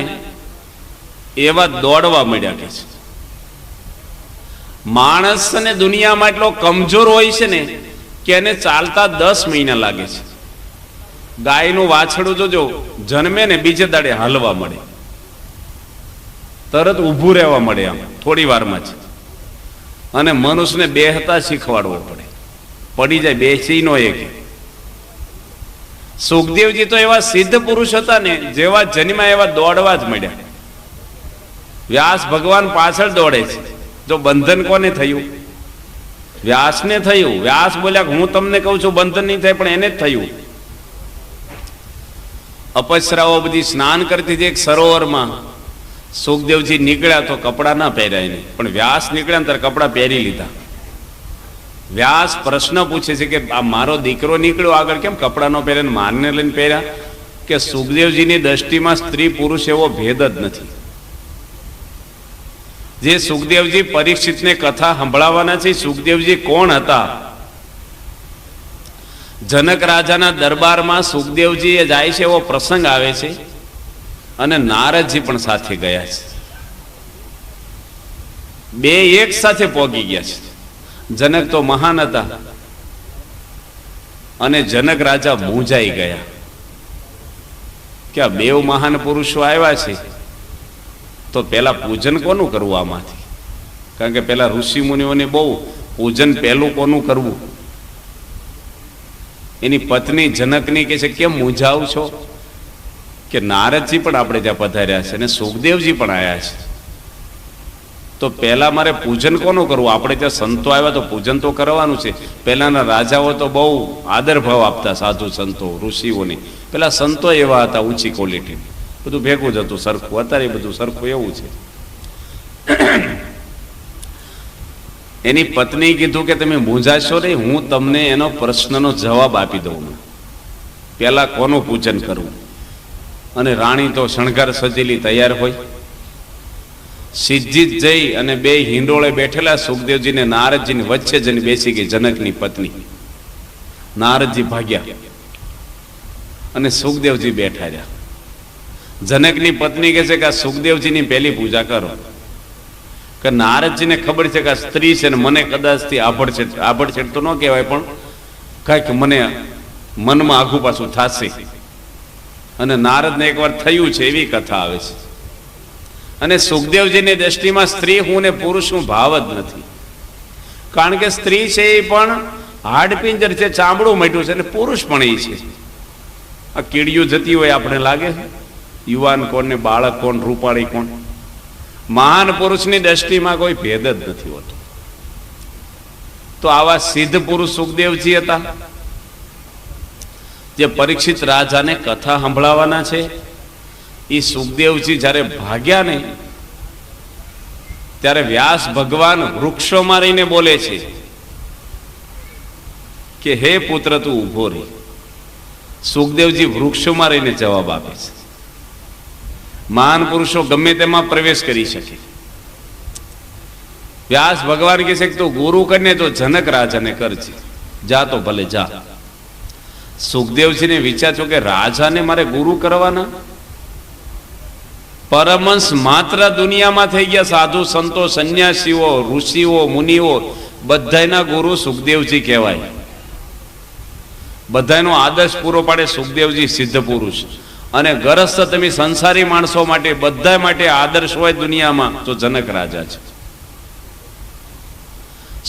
એવા દોડવા મળ્યા. કે છે માણસ ને દુનિયામાં એટલો કમજોર હોય છે ને કે એને ચાલતા 10 મહિના લાગે છે. ગાયનું વાછડું જોજો, જન્મે ને બીજે દાડે હાલવા મળે, તરત ઊભું રહેવા મળે આમ થોડી વારમાં જ. અને મનુષ્યને બેહતા શીખવાડવો પડે, પડી જાય બેસી નો એક. સુખદેવજી તો એવા સિદ્ધ પુરુષ હતા ને, જેવા જન્મ્યા એવા દોડવા જ મળ્યા. વ્યાસ ભગવાન પાછળ દોડે છે. જો બંધન કોને થયું? વ્યાસને થયું. વ્યાસ બોલ્યા કે હું તમને કહું છું બંધન નહીં થાય, પણ એને જ થયું. અપસરાઓ બધી સ્નાન કરતી હતી એક સરોવરમાં. સુખદેવજી નીકળ્યા તો કપડા ના પહેર્યા એને, પણ વ્યાસ નીકળ્યા ત્યારે કપડા પહેરી લીધા. વ્યાસ પ્રશ્ન પૂછે છે કે આ મારો દીકરો નીકળ્યો આગળ કેમ કપડા નો પહેરે, મારને લઈને પહેર્યા? કે સુખદેવજીની દ્રષ્ટિમાં સ્ત્રી પુરુષ એવો ભેદ જ નથી. જે સુખદેવજી પરીક્ષિતને કથા સંભળાવવાના છે, સુખદેવજી કોણ હતા જનક રાજાના દરબારમાં સુખદેવજી જાય છે એવો પ્રસંગ આવે છે અને નારદજી પણ સાથે ગયા છે. બે એક સાથે પહોંચી ગયા છે. જનક તો મહાન હતા અને જનક રાજા મૂંઝાઈ ગયા કે આ બેવ મહાન પુરુષો આવ્યા છે તો પેલા પૂજન કોનું કરવું આમાંથી? કારણ કે પેલા ઋષિ મુનિઓને બહુ પૂજન પહેલું કોનું કરવું? એની પત્ની જનકની કહે છે કેમ મૂંઝાવ છો? કે નારદજી પણ આપણે ત્યાં પધાર્યા છે અને સુખદેવજી પણ આવ્યા છે, તો પહેલા મારે પૂજન કોનું કરવું? આપણે ત્યાં સંતો આવ્યા તો પૂજન તો કરવાનું છે. પહેલાના રાજાઓ તો બહુ આદર ભાવ આપતા સાધુ સંતો ઋષિઓને. પેલા સંતો એવા હતા ઊંચી ક્વોલિટી, બધું ભેગું જ હતું સરખું. અત્યારે બધું સરખું એવું છે. એની પત્ની કીધું કે તમે મૂંઝાશો નહીં, હું તમને એનો પ્રશ્નનો જવાબ આપી દઉં. પેલા કોનું પૂજન કરવું? અને રાણી તો શણગાર સજેલી તૈયાર હોય, સીધી જ જઈ અને બે હિંડોળે બેઠેલા સુખદેવજી ને નારદજીની વચ્ચે જઈને બેસી ગઈ જનકની પત્ની. નારદજી ભાગ્યા અને સુખદેવજી બેઠા રહ્યા. જનકની પત્ની કહે છે કે આ સુખદેવજીની પહેલી પૂજા કરો. કે નારદજીને ખબર છે કે આ સ્ત્રી છે ને મને કદાચથી આભડછેડ તો ન કહેવાય, પણ કાંઈક મને મનમાં આઘું પાછું થશે. અને નારદને એકવાર થયું છે એવી કથા આવે છે. અને સુખદેવજીની દ્રષ્ટિમાં સ્ત્રી હું ને પુરુષ હું ભાવ જ નથી. કારણ કે સ્ત્રી છે એ પણ હાડપિંજર છે, ચામડું મટ્યું છે, અને પુરુષ પણ એ છે. આ કીડિયું જતી હોય આપણે લાગે છે, યુવાન કોણ ને બાળક કોણ, રૂપાળી કોણ. મહાન પુરુષની દ્રષ્ટિમાં કોઈ ભેદ જ નથી હોતો. તો આવા સિદ્ધ પુરુષ સુખદેવજી હતા જે પરીક્ષિત રાજાને કથા સંભળાવવાના છે. એ સુખદેવજી જ્યારે ભાગ્યા ને ત્યારે વ્યાસ ભગવાન વૃક્ષોમાં રહીને બોલે છે કે હે પુત્ર તું ઉભો રહી. સુખદેવજી વૃક્ષોમાં રહીને જવાબ આપે છે. મહાન પુરુષો ગમે તેમાં પ્રવેશ કરી શકે. વ્યાસ ભગવાન કહે છે કે તું ગુરુ કરીને તો જનક રાજાને કરજે, જા તો ભલે જા. સુખદેવજીને વિચાર્યો કે રાજાને મારે ગુરુ કરવાના? પરમહંસ માત્ર દુનિયામાં થઈ ગયા, સાધુ સંતો સંન્યાસીઓ ઋષિઓ મુનિઓ બધાના ગુરુ સુખદેવજી કહેવાય. બધાનો આદર્શ પૂરો પાડે સુખદેવજી સિદ્ધ પુરુષ. અને ગરસ્ત તમે સંસારી માણસો માટે બધા માટે આદર્શ હોય દુનિયામાં તો જનક રાજા છે.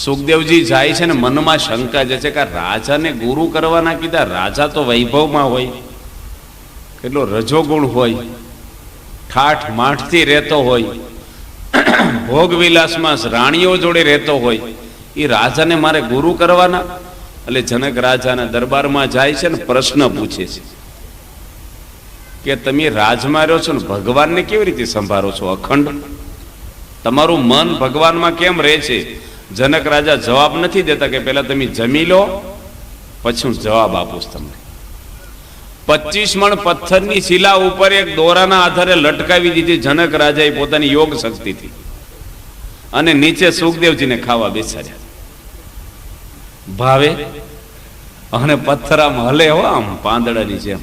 સુખદેવજી જાય છે ને મનમાં શંકા જે છે કે રાજાને ગુરુ કરવાના કીધા. રાજા તો વૈભવમાં હોય, કેટલો રજોગુણ હોય, ઠાઠ માઠથી રહેતો હોય, ભોગ વિલાસમાં રાણીઓ જોડે રહેતો હોય, એ રાજાને મારે ગુરુ કરવાના? એટલે જનક રાજાના દરબારમાં જાય છે ને પ્રશ્ન પૂછે છે કે તમે રાજમાં રહ્યો છો ને ભગવાનને કેવી રીતે સંભાળો છો અખંડ? તમારું મન ભગવાનમાં કેમ રહે છે? જનક રાજા જવાબ નથી દેતા કે પહેલા તમે જમી લો પછી હું જવાબ આપું તમને. 25 મણ પથ્થરની શિલા ઉપર એક દોરાના આધારે લટકાવી દીધી જનક રાજાએ પોતાની યોગ શક્તિથી, અને નીચે સુખદેવજીને ખાવા બેસાડ્યા. ભાવે અને પથ્થર આમ હલે હો, આમ પાંદડાની જેમ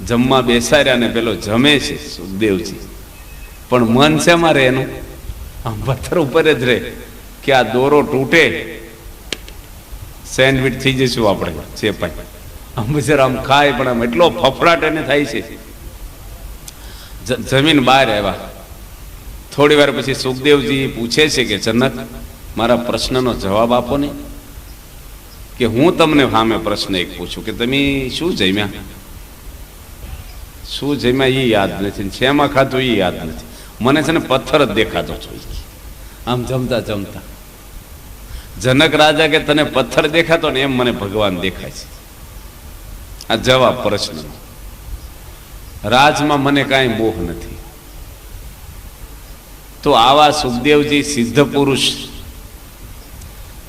જમવા બેસાડ્યા ને પેલો જમે છે સુખદેવજી, પણ મન છે મારે એનું આમ પથ્થર ઉપર જ રહે કે આ દોરો તૂટે સેન્ડવિચ થઈ જઈશું આપણે ચેપાઈ. આમ બિચારા આમ ખાય પણ આમ એટલો ફફડાટ એને થાય છે. જમીન બહાર આવ્યા. થોડી વાર પછી સુખદેવજી પૂછે છે કે જનક મારા પ્રશ્નનો જવાબ આપો ને. કે હું તમને સામે પ્રશ્ન એક પૂછું કે તમે શું જમ્યા? શું જમ્યા એ યાદ નથી, શેમાં ખાધું એ યાદ નથી, મને છે ને પથ્થર જ દેખાતો છો આમ જમતા જમતા. જનક રાજા કે તને પથ્થર દેખાતો ને એમ મને ભગવાન દેખાય છે. આ જવાબ પ્રશ્નનો. રાજમાં મને કાંઈ મોહ નથી. તો આવા સુખદેવજી સિદ્ધ પુરુષ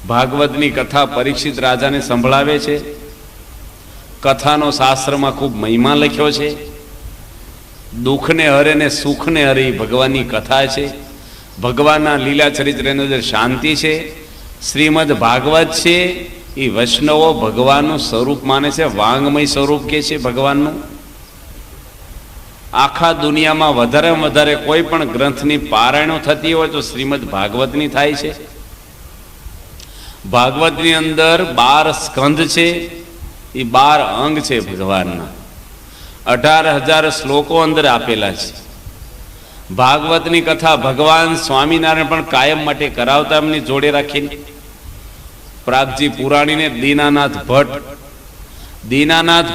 ભાગવતની કથા પરીક્ષિત રાજાને સંભળાવે છે. કથાનો શાસ્ત્રમાં ખૂબ મહિમા લખ્યો છે. દુઃખને હરે ને સુખને હરે એ ભગવાનની કથા છે. ભગવાનના લીલા ચરિત્રની અંદર શાંતિ છે. શ્રીમદ ભાગવત છે એ વૈષ્ણવો ભગવાનનું સ્વરૂપ માને છે, વાંગમય સ્વરૂપ કે છે ભગવાનનું. આખા દુનિયામાં વધારેમાં વધારે કોઈ પણ ગ્રંથની પારાયણો થતી હોય તો શ્રીમદ ભાગવતની થાય છે. ભાગવતની અંદર 12 સ્કંદ છે, એ 12 અંગ છે ભગવાનના. 18,000 શ્લોકો અંદર આપેલા છે. ભાગવતની કથા ભગવાન સ્વામિનારાયણ પણ કાયમ માટે કરાવતા, એમની જોડે રાખીને. પ્રાગજી પુરાણીને દીનાનાથ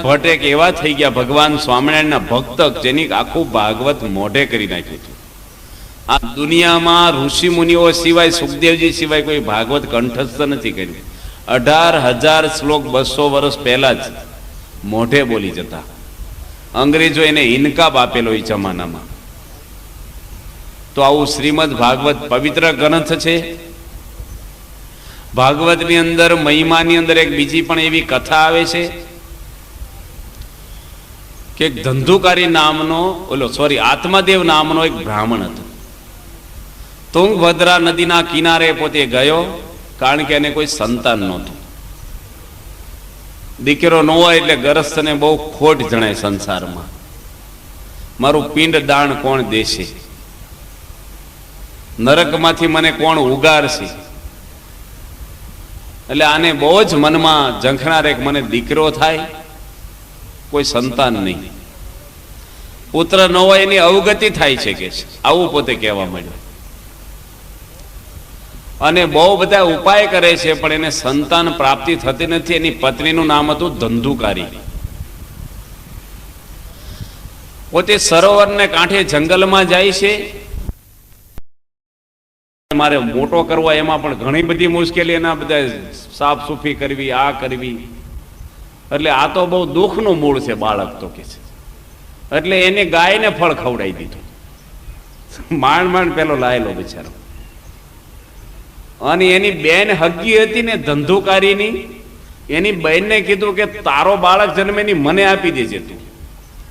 ભટ્ટ એક એવા થઈ ગયા ભગવાન સ્વામિનારાયણના ભક્ત, જેની આખું ભાગવત મોઢે કરી નાખ્યું હતું. આ દુનિયામાં ઋષિ મુનિઓ સિવાય, સુખદેવજી સિવાય કોઈ ભાગવત કંઠસ્થ નથી કર્યું. 18,000 શ્લોક 200 વર્ષ પહેલા જ મોઢે બોલી જતા. અંગ્રેજો એને ઇનકાબ આપેલો એ જમાનામાં. તો આવું શ્રીમદ ભાગવત પવિત્ર ગ્રંથ છે. ભાગવતની અંદર મહિમાની અંદર એક બીજી પણ એવી કથા આવે છે કે ધંધુકારી નામનો આત્માદેવ નામનો એક બ્રાહ્મણ હતો. તુંગભદ્રા નદીના કિનારે પોતે ગયો, કારણ કે એને કોઈ સંતાન નહોતું. દીકરો ન હોય એટલે ગરસ્થને બહુ ખોટ જણાય સંસારમાં. મારું પિંડ દાન કોણ દેશે, નરકમાંથી મને કોણ ઉગારશે. એટલે આને બહુ જ મનમાં ઝંખનાર એક મને દીકરો થાય, કોઈ સંતાન નહીં, પુત્ર ન હોય એની અવગતિ થાય છે કે આવું પોતે કહેવા માંડ્યો. અને બહુ બધા ઉપાય કરે છે પણ એને સંતાન પ્રાપ્તિ થતી નથી. એની પત્નીનું નામ હતું ધંધુકારી. પોતે સરોવરને કાંઠે જંગલમાં જાય છે. મારે મોટો કરવો એમાં પણ ઘણી બધી મુશ્કેલી, એના બધા સાફ સુફી કરવી, આ કરવી. એટલે આ તો બહુ દુઃખનું મૂળ છે બાળક તો કે છે. એટલે એને ગાયને ફળ ખવડાવી દીધું. માંડ પેલો લાયેલો બિચારો. અને એની બેન હગી હતી ને ધંધુકારીની, એની બહેનને કીધું કે તારો બાળક જન્મે ની મને આપી દેજે તું,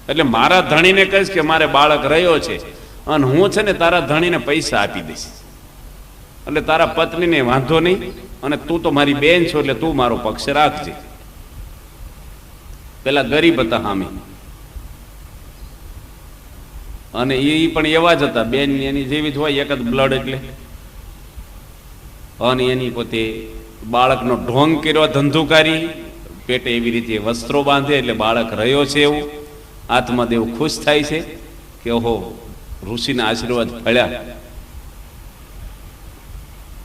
એટલે મારા ધણીને કહીશ કે મારે બાળક રહ્યો છે અને હું છે ને તારા ધણીને પૈસા આપી દઈશ, એટલે તારા પત્નીને વાંધો નહીં, અને તું તો મારી બેન છો એટલે તું મારો પક્ષ રાખજે. પેલા ગરીબ હતા હામે, અને એ પણ એવા જ હતા, બેન એની જેવી જ હોય, એક જ બ્લડ. એટલે અને એની પોતે બાળકનો ઢોંગ કર્યો ધંધુકારી, પેટે એવી રીતે વસ્ત્રો બાંધે એટલે બાળક રહ્યો છે એવું. આત્માદેવ ખુશ થાય છે કે ઓહો, ઋષિના આશીર્વાદ ફળ્યા.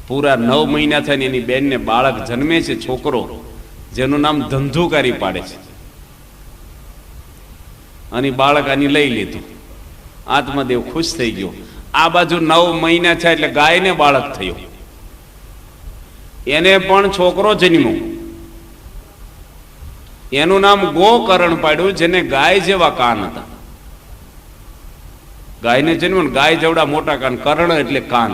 પૂરા 9 મહિના થઈને એની બેનને બાળક જન્મે છે, છોકરો, જેનું નામ ધંધુકારી પાડે છે. અને બાળક આની લઈ લીધું. આત્માદેવ ખુશ થઈ ગયો. આ બાજુ 9 મહિના થયા એટલે ગાયને બાળક થયો. એને પણ છોકરો જન્મ્યો. એનું નામ ગોકર્ણ પાડ્યું, જેને ગાય જેવા કાન હતા. ગાયને જન્મ્યો, ગાય જેવડા મોટા કાન, કર્ણ એટલે કાન.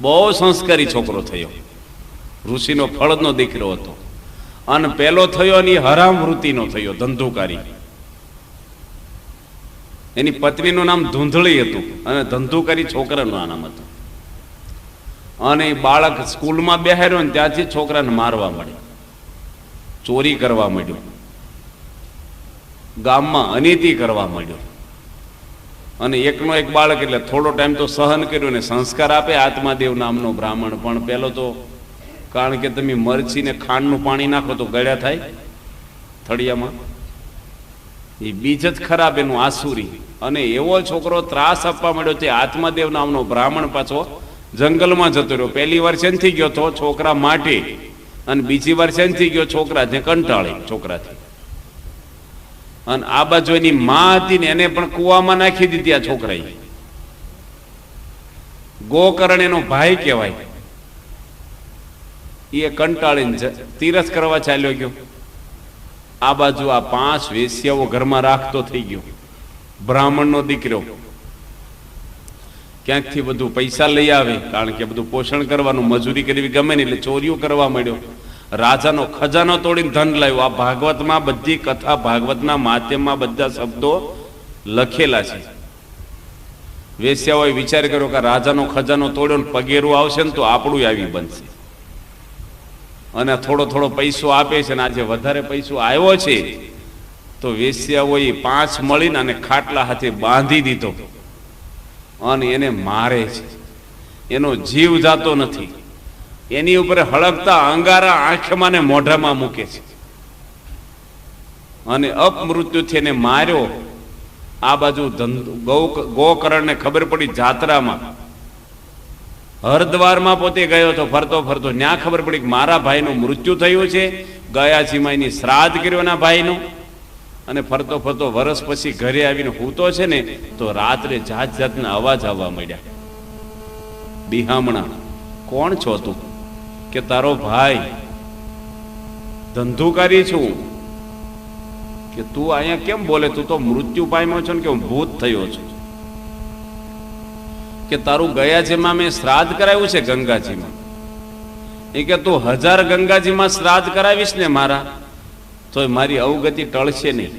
બહુ સંસ્કારી છોકરો થયો. ઋષિનો ફળનો દીકરો હતો. અને પેલો થયો અને હરામ વૃત્તિનો થયો, ધંધુકારી. એની પત્નીનું નામ ધૂંધળી હતું અને ધંધુકારી છોકરાનું નામ હતું. અને બાળક સ્કૂલમાં બેહાર્યો ને ત્યાંથી છોકરાને મારવા માંડ્યો, ચોરી કરવા માંડ્યો, ગામમાં અનીતિ કરવા માંડ્યો. અને એકનો એક બાળક એટલે થોડો ટાઈમ તો સહન કર્યું ને સંસ્કાર આપે. આત્માદેવ નામનો બ્રાહ્મણ પણ પેલો તો, કારણ કે તમે મરચી ને ખાંડનું પાણી નાખો તો ગળ્યા થાય થળિયામાં, એ બીજ જ ખરાબ એનું આસુરી. અને એવો છોકરો ત્રાસ આપવા માંડ્યો છે. આત્માદેવ નામનો બ્રાહ્મણ પાછો જંગલમાં જતો રહ્યો. પહેલી વાર શેનથી ગયો તો છોકરા માટે, અને બીજી વાર શેનથી ગયો છોકરા જે કંટાળી છોકરાથી. અને આ બાજુ એની માં હતી ને એને પણ કુવામાં નાખી દીધી આ છોકરાએ. ગોકર્ણ એનો ભાઈ કહેવાય. એ કંટાળીને તીરથ કરવા ચાલ્યો ગયો. આ બાજુ આ 5 વેશ્યાઓ ઘરમાં રાખતો થઈ ગયો. બ્રાહ્મણનો દીકરો ક્યાંકથી બધું પૈસા લઈ આવે, કારણ કે બધું પોષણ કરવાનું, મજૂરી કરવી ગમે ને, એટલે ચોરીઓ કરવા માંડ્યો. રાજાનો ખજાનો તોડીને ધન લાવ્યો. આ ભાગવતમાં બધી કથા, ભાગવતના માધ્યમમાં બધા શબ્દો લખેલા છે. વેશ્યાઓએ વિચાર કર્યો કે રાજાનો ખજાનો તોડ્યો ને પગેરું આવશે ને તો આપણું આવી બનશે. અને થોડો થોડો પૈસો આપે છે, અને આજે વધારે પૈસો આવ્યો છે તો વેશ્યાઓએ 5 મળીને અને ખાટલા હાથે બાંધી દીધો અને એને મારે છે. એનો જીવ જાતો નથી. એની ઉપર હળગતા અંગારા આંખમાં ને મોઢામાં મૂકે છે અને અપમૃત્યુથી એને માર્યો. આ બાજુ ગોકર્ણને ખબર પડી જાત્રામાં, હરદ્વારમાં પોતે ગયો હતો ફરતો ફરતો, ત્યાં ખબર પડી કે મારા ભાઈનું મૃત્યુ થયું છે. ગયાજીમાં એની શ્રાદ્ધ કર્યો એના ભાઈનું, અને ફરતો ફરતો વરસ પછી ઘરે આવીને સૂતો છે ને તો રાત્રે જાત જાતના અવાજ આવવા માંડ્યા. બિહામણા, કોણ છો તું? કે તારો ભાઈ, ધંધુકારી છું. કે તું અહીંયા કેમ બોલે? તું તો મૃત્યુ પામ્યો છો ને કે હું ભૂત થયો છું. કે તારું ગયાજીમાં મેં શ્રાદ્ધ કરાવ્યું છે ગંગાજીમાં. એ કે તું 1000 ગંગાજીમાં શ્રાદ્ધ કરાવીશ ને મારા તો મારી અવગતિ ટળશે નહીં.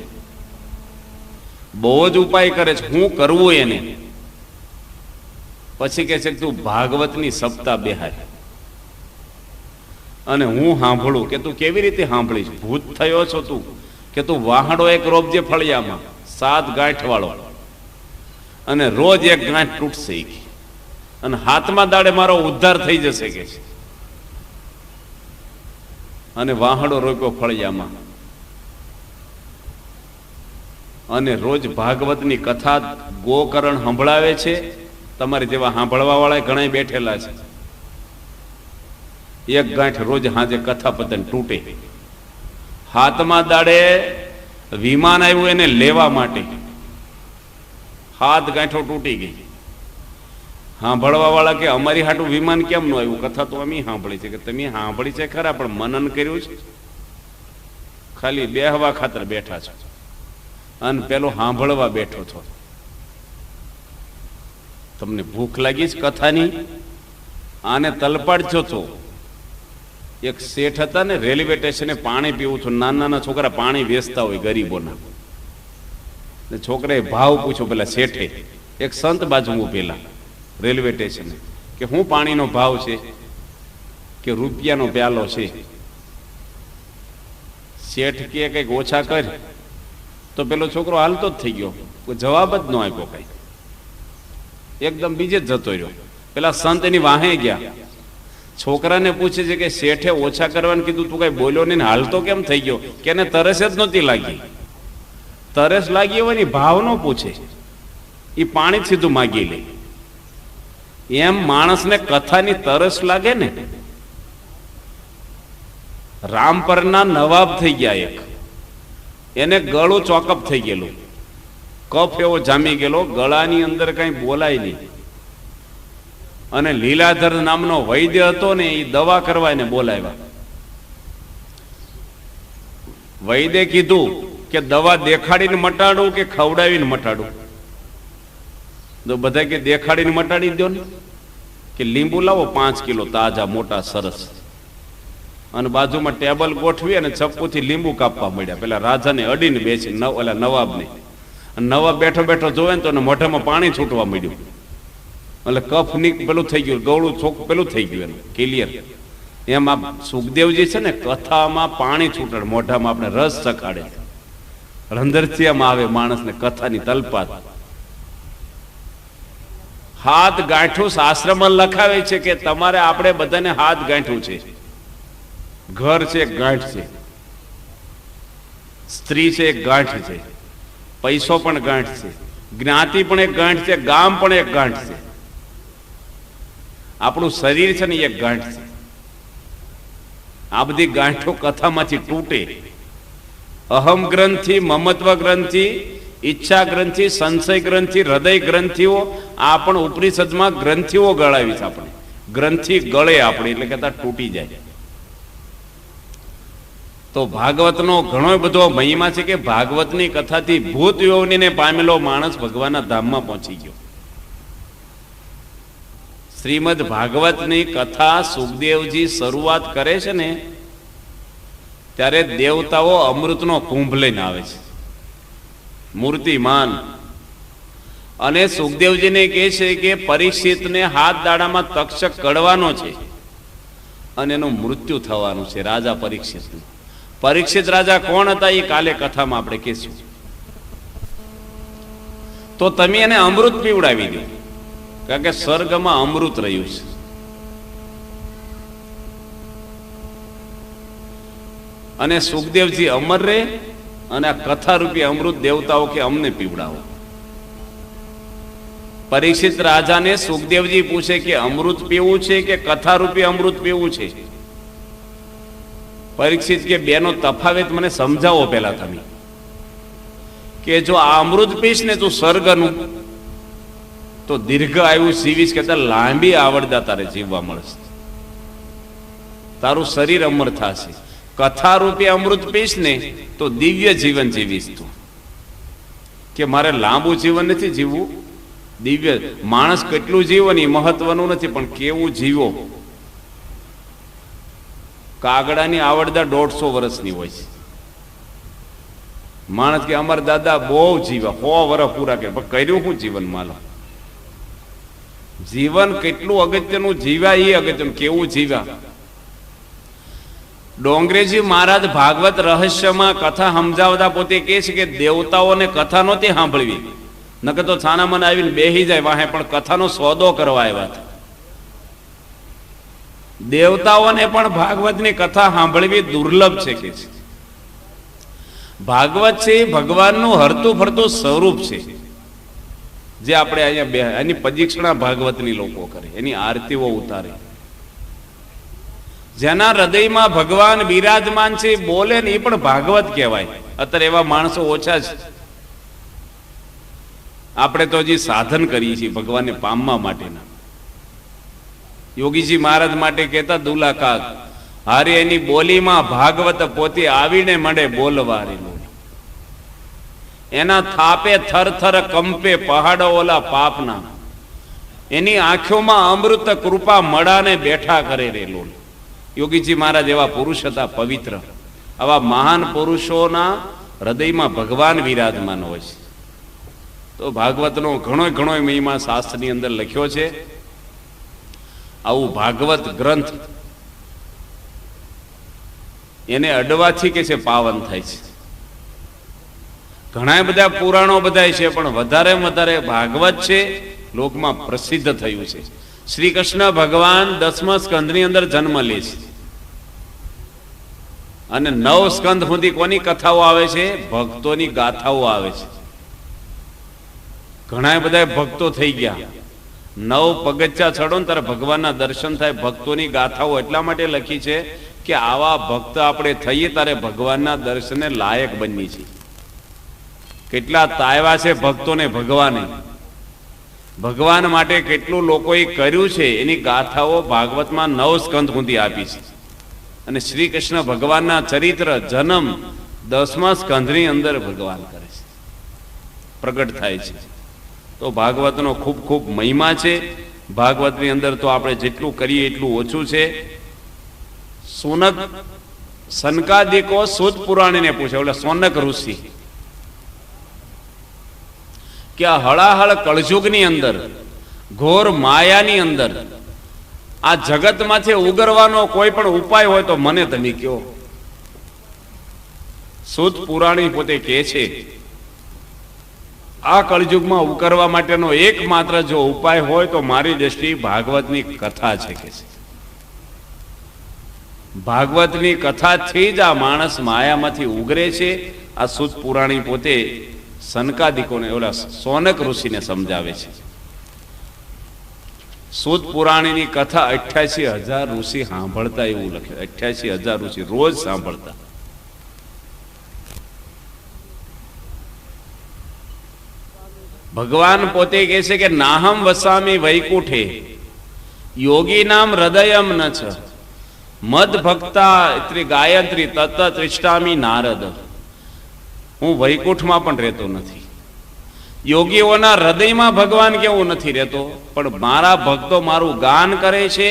બહુ જ ઉપાય કરે છે, હું કરવું એને. પછી કે છે કે તું ભાગવતની સપ્તાહ બેહાય અને હું સાંભળું. કે તું કેવી રીતે સાંભળીશ? ભૂત થયો છો તું? કે તું વાહડો એક રોપજે ફળિયામાં 7 ગાંઠ વાળો, અને રોજ એક ગાંઠ તૂટશે અને હાથમાં દાડે મારો ઉદ્ધાર થઈ જશે કે છે. અને વાહડો રોપ્યો ફળિયામાં અને રોજ ભાગવતની કથા ગોકર્ણ સંભળાવે છે. તમારે જેવા સાંભળવા વાળા ઘણા બેઠેલા છે. એક ગાંઠ રોજ હાજે કથા પતન તૂટે. હાથમાં દાડે વિમાન આવ્યું એને લેવા માટે, 7 ગાંઠો તૂટી ગઈ. સાંભળવા વાળા કે અમારી હાટું વિમાન કેમ ન આવ્યું? કથા તો અમે સાંભળી છે. કે તમે સાંભળી છે ખરા, પણ મનન કર્યું છે? ખાલી બેહવા ખાતર બેઠા છો અને પેલો સાંભળવા બેઠો છો. તમને ભૂખ લાગી છે કથાની? આને તલપાડજો. તો એક શેઠ હતા ને, રેલવે સ્ટેશને પાણી પીવું છું. નાના નાના છોકરા પાણી વેચતા હોય ગરીબોના. છોકરાએ ભાવ પૂછ્યો પેલા શેઠે. એક સંત બાજુ પેલા રેલવે સ્ટેશને કે હું પાણીનો ભાવ છે? કે રૂપિયાનો પ્યાલો છે. શેઠ કે કંઈક ઓછા કર. તો પેલો છોકરો હાલતો જ થઈ ગયો, કોઈ જવાબ જ ન આપ્યો. કઈ એકદમ બીજે જ જતો રહ્યો. પેલા સંત એની વાહે ગયા, છોકરાને પૂછે છે કે શેઠે ઓછા કરવાનું કીધું, તું કઈ બોલ્યો નહીં, હાલતો કેમ થઈ ગયો? કે એને તરસ જ નહોતી લાગી. તરસ લાગી હોય ને ભાવ નો પૂછે, એ પાણી જ સીધું માગી લે. એમ માણસને કથાની તરસ લાગે ને. રામપરના નવાબ થઈ ગયા એક, એને ગળું ચોકઅપ થઈ ગયેલું, કફ એવો જામી ગયેલો, ગળાની અંદર કઈ બોલાય નહીં. અને લીલાધર નામનો વૈદ્ય હતો ને, એ દવા કરવા એને બોલાવ્યા. વૈદ્ય કીધું કે દવા દેખાડીને મટાડું કે ખવડાવીને મટાડું? તો બધા કે દેખાડીને મટાડી દો ને. કે લીંબુ લાવો 5 કિલો તાજા મોટા સરસ, અને બાજુમાં ટેબલ ગોઠવી અને ચપ્પુથી લીંબુ કાપવા મળ્યા. પેલા રાજાને અડીને બેસી, ઓલા નવાબને. નવાબ બેઠો બેઠો જોવે ને તો મોઢામાં પાણી છૂટવા મળ્યું. એટલે કફ પેલું થઈ ગયું, ગળું ચોક પેલું થઈ ગયું, એનું ક્લિયર. એમ આ સુખદેવજી છે ને, કથામાં પાણી છૂટે, મોઢામાં આપણે રસ ચખાડે, અંદરથી આમ આવે માણસને કથાની તલપાત. 7 ગાંઠું શાસ્ત્રમાં લખાવે છે કે તમારે આપણે બધાને 7 ગાંઠું છે. ઘર છે એક ગાંઠ છે, સ્ત્રી છે એક ગાંઠ છે, પૈસો પણ ગાંઠ છે, જ્ઞાતિ પણ એક ગાંઠ છે, ગામ પણ એક ગાંઠ છે, આપણું શરીર છે ને એક ગાંઠ છે. આ બધી ગાંઠો કથામાંથી તૂટે. અહમ ગ્રંથિ, મમત્વ ગ્રંથિ, ઈચ્છા ગ્રંથિ, સંશય ગ્રંથિ, હૃદય ગ્રંથિઓ, આ પણ ઉપનિષદમાં ગ્રંથિઓ ગળાવી છે. આપણે ગ્રંથિ ગળે આપણે, એટલે કહેતા તૂટી જાય. તો ભાગવતનો ઘણો બધો મહિમા છે કે ભાગવતની કથાથી ભૂત યોનિને પામેલો માણસ ભગવાનના ધામમાં પહોંચી ગયો. શ્રીમદ ભાગવતની કથા સુખદેવજી શરૂઆત કરે છે ને, ત્યારે દેવતાઓ અમૃતનો કુંભ લઈને આવે છે, મૂર્તિમાન. અને સુખદેવજીને કહે છે કે પરીક્ષિતને હાથ દાડામાં તક્ષક કડવાનો છે, અને એનું મૃત્યુ થવાનું છે રાજા પરીક્ષિતનું. પરીક્ષિત રાજા કોણ હતા એ કાલે કથામાં આપણે કહીશું. તો તમે એને અમૃત પીવડાવી દો, કારણ કે સ્વર્ગમાં અમૃત રહ્યું છે. અને સુખદેવજી અમર રહે અને આ કથા રૂપી અમૃત દેવતાઓ કે અમને પીવડાવો. પરીક્ષિત રાજાને સુખદેવજી પૂછે કે અમૃત પીવું છે કે કથા રૂપી અમૃત પીવું છે? પરીક્ષિત કે બેનો તફાવત મને સમજાવો પેલા તમે, કે જો આ અમૃત પીશ ને તું સ્વર્ગનું તો દીર્ઘ આયુ જીવીશ, કે લાંબી આવડતા તારે જીવવા મળશે, તારું શરીર અમર થશે. કથા રૂપી અમૃત પીશ ને તો દિવ્ય જીવન જીવીશ તું. કે મારે લાંબુ જીવન નથી જીવવું, દિવ્ય. માણસ કેટલું જીવન એ મહત્વનું નથી, પણ કેવું જીવો. કાગડાની આવડતા 150 વર્ષની હોય છે. માણસ કે અમારા દાદા બહુ જીવા, 100 વર્ષ પૂરા કર્યા, પણ કર્યું શું જીવન માલો? જીવન કેટલું અગત્યનું જીવ્યા એ અગત્યનું, કેવું જીવ્યા. ડોંગરેજી મહારાજ ભાગવત રહસ્યમાં કથા સમજાવતા પોતે કહે છે કે દેવતાઓને કથા નહોતી સાંભળવી, નકર તો છાનામાં આવીને બેહી જાય વાહે, પણ કથાનો સોદો કરવા આવ્યા હતા. દેવતાઓને પણ ભાગવતની કથા સાંભળવી દુર્લભ છે કે છે. ભાગવત છે એ ભગવાનનું હરતું ફરતું સ્વરૂપ છે, જે આપણે અહીંયા એની પરીક્ષણા ભાગવતની લોકો કરે, એની આરતીઓ ઉતારે. જેના હૃદયમાં ભગવાન બિરાજમાન છે બોલે ને એ પણ ભાગવત કહેવાય. અત્યારે એવા માણસો ઓછા છે. આપણે તો હજી સાધન કરીએ છીએ ભગવાનને પામવા માટેના. યોગીજી મહારાજ માટે કહેતા દુલા કાક, હારે એની બોલીમાં ભાગવત પોતે આવીને મળે બોલવા રે. એના થાપે થર થર કંપે પહાડો ઓલા પાપના, એની આંખોમાં અમૃત કૃપા મળાને બેઠા કરે રે લોલ. યોગીજી મહારાજ એવા પુરુષ હતા, પવિત્ર. આવા મહાન પુરુષોના હૃદયમાં ભગવાન વિરાજમાન હોય છે. તો ભાગવતનો ઘણો મહિમા શાસ્ત્રની અંદર લખ્યો છે. આવું ભાગવત ગ્રંથ એને અડવાથી કે છે પાવન થાય છે. ઘણા બધા પુરાણો બધા છે, પણ વધારે ભાગવત છે લોકમાં પ્રસિદ્ધ થયું છે. શ્રી કૃષ્ણ ભગવાન 10મા સ્કંધની અંદર જન્મ લે છે અને 9 સ્કંધ સુધી કોની કથાઓ આવે છે? ભક્તોની ગાથાઓ આવે છે. ઘણા બધા ભક્તો થઈ ગયા. 9 પગથિયા ચડો ને ત્યારે ભગવાનના દર્શન થાય. ભક્તોની ગાથાઓ એટલા માટે લખી છે કે આવા ભક્ત આપણે થઈએ ત્યારે ભગવાનના દર્શને લાયક બની છે. કેટલા તાયવા છે ભક્તોને ભગવાને, ભગવાન માટે કેટલું લોકોએ કર્યું છે, એની ગાથાઓ ભાગવતમાં 9 સ્કંધ સુધી આપી છે. અને શ્રી કૃષ્ણ ભગવાનના ચરિત્ર જન્મ 10મા સ્કંધની અંદર ભગવાન કરે છે, પ્રગટ થાય છે. તો ભાગવતનો ખૂબ મહિમા છે. ભાગવતની અંદર તો આપણે જેટલું કરીએ એટલું ઓછું છે. સોનક સનકાદિકો સુત પુરાણીને પૂછે, એટલે સોનક ઋષિ, કે આ હળાહળ કળજુગની અંદર, ઘોર માયાની અંદર આ જગતમાંથી ઉગરવાનો કોઈ પણ ઉપાય હોય તો મને તમે કહો. સુત પુરાણી પોતે કહે છે આ કળજુગમાં ઉકરવા માટેનો એકમાત્ર જો ઉપાય હોય તો મારી દ્રષ્ટિએ ભાગવતની કથા છે કે છે. ભાગવતની કથાથી જ આ માણસ માયામાંથી ઉગરે છે. આ સુત પુરાણી પોતે સનકાદિકોને, ઓલા સોનક ઋષિને સમજાવે છે. સુત પુરાણીની કથા 88,000 ઋષિ સાંભળતા, એવું લખે. 88,000 ઋષિ રોજ સાંભળતા. ભગવાન પોતે કહે છે કે નાહમ વસામી વૈકુંઠે યોગી નામ હૃદયમ ન છ મદ ભક્તા ગાયત્રી તત ત્રિષ્ટામી નારદ. હું વૈકુંઠમાં પણ રહેતો નથી. યોગીઓના હૃદયમાં ભગવાન કેવું નથી રહેતો, પણ મારા ભક્તો મારું ગાન કરે છે,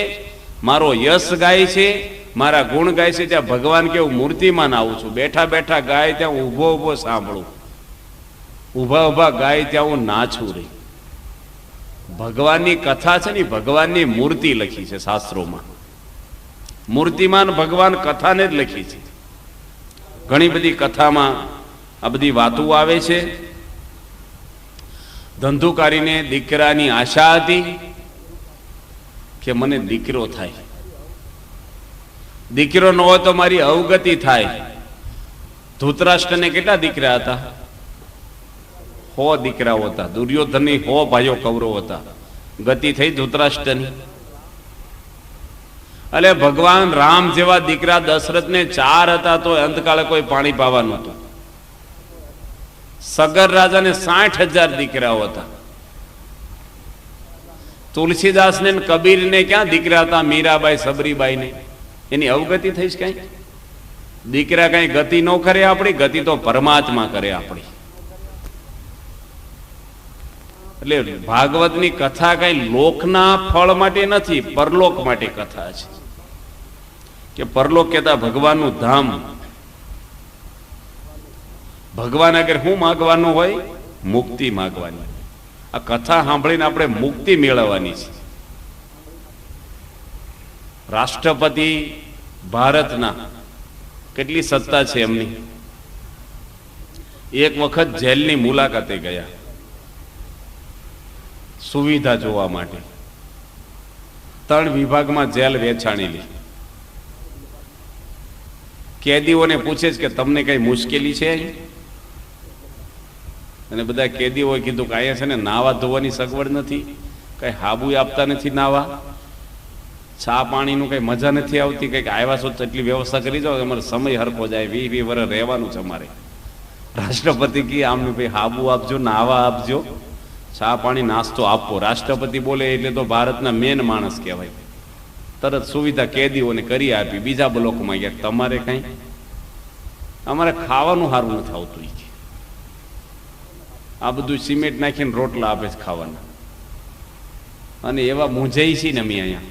મારો યશ ગાય છે, મારા ગુણ ગાય છે, ત્યાં ભગવાન કેવું મૂર્તિમાન આવું છું. બેઠા બેઠા ગાય ત્યાં ઊભો સાંભળું, ઊભા ગાય ત્યાં હું નાચું રહી. ભગવાનની કથા છે ને, ભગવાનની મૂર્તિ લખી છે શાસ્ત્રોમાં. મૂર્તિમાન ભગવાન કથાને જ લખી છે. ઘણી બધી કથામાં આ બધી વાતો આવે છે. ધંધુકારીને દીકરાની આશા હતી કે મને દીકરો થાય, દીકરો ન હોય તો મારી અવગતિ થાય. ધૃતરાષ્ટ્રને કેટલા દીકરા હતા? 100 દીકરાઓ હતા. દુર્યોધનની 100 ભાઈઓ કૌરવ હતા. ગતિ થઈ ધૃતરાષ્ટ્રની. એટલે ભગવાન રામ જેવા દીકરા દશરથને 4 હતા તો અંતકાળે કોઈ પાણી પાવા નહોતું. સગર રાજાને 60,000 દીકરાઓ હતા. તુલસીદાસને કબીરને ક્યાં દીકરા હતા? મીરાબાઈ, સબરીબાઈને. એની અવગતિ થઈ કઈ? દીકરા કઈ ગતિ ન કરે આપણી, ગતિ તો પરમાત્મા કરે આપણી. એટલે ભાગવતની કથા કઈ લોકના ફળ માટે નથી, પરલોક માટે કથા છે. કે પરલોક કહેતા ભગવાનનું ધામ. ભગવાન આગળ શું માગવાનું હોય? મુક્તિ માગવાની. આ કથા સાંભળીને આપણે મુક્તિ મેળવવાની છે. રાષ્ટ્રપતિ ભારતના કેટલી સત્તા છે એમની. એક વખત જેલની મુલાકાતે ગયા સુવિધા જોવા માટે. 3 વિભાગમાં જેલ વેચાણેલી. કેદીઓને પૂછે છે કે તમને કઈ મુશ્કેલી છે? અને બધા કેદીઓએ કીધું કે અહીંયા છે ને નાવા ધોવાની સગવડ નથી, કઈ હાબુ આપતા નથી નાવા, ચા પાણીનું કઈ મજા નથી આવતી, કઈક આવ્યા છો એટલી વ્યવસ્થા કરી જાઓ, અમારો સમય હરખો જાય, 20 વર્ષ રહેવાનું છે અમારે. રાષ્ટ્રપતિ કી આમને ભાઈ હાબુ આપજો, નાવા આપજો, ચા પાણી નાસ્તો આપો. રાષ્ટ્રપતિ બોલે એટલે તો ભારતના મેન માણસ કહેવાય. તરત સુવિધા કેદીઓને કરી આપી. બીજા બ્લોકમાં ગયા, તમારે કઈ? અમારે ખાવાનું સારું નથી આવતું. આ બધું સિમેન્ટ નાખીને રોટલા આપે છે ખાવાના. અને એવા મૂંઝાઈ છીએ ને અમે અહીંયા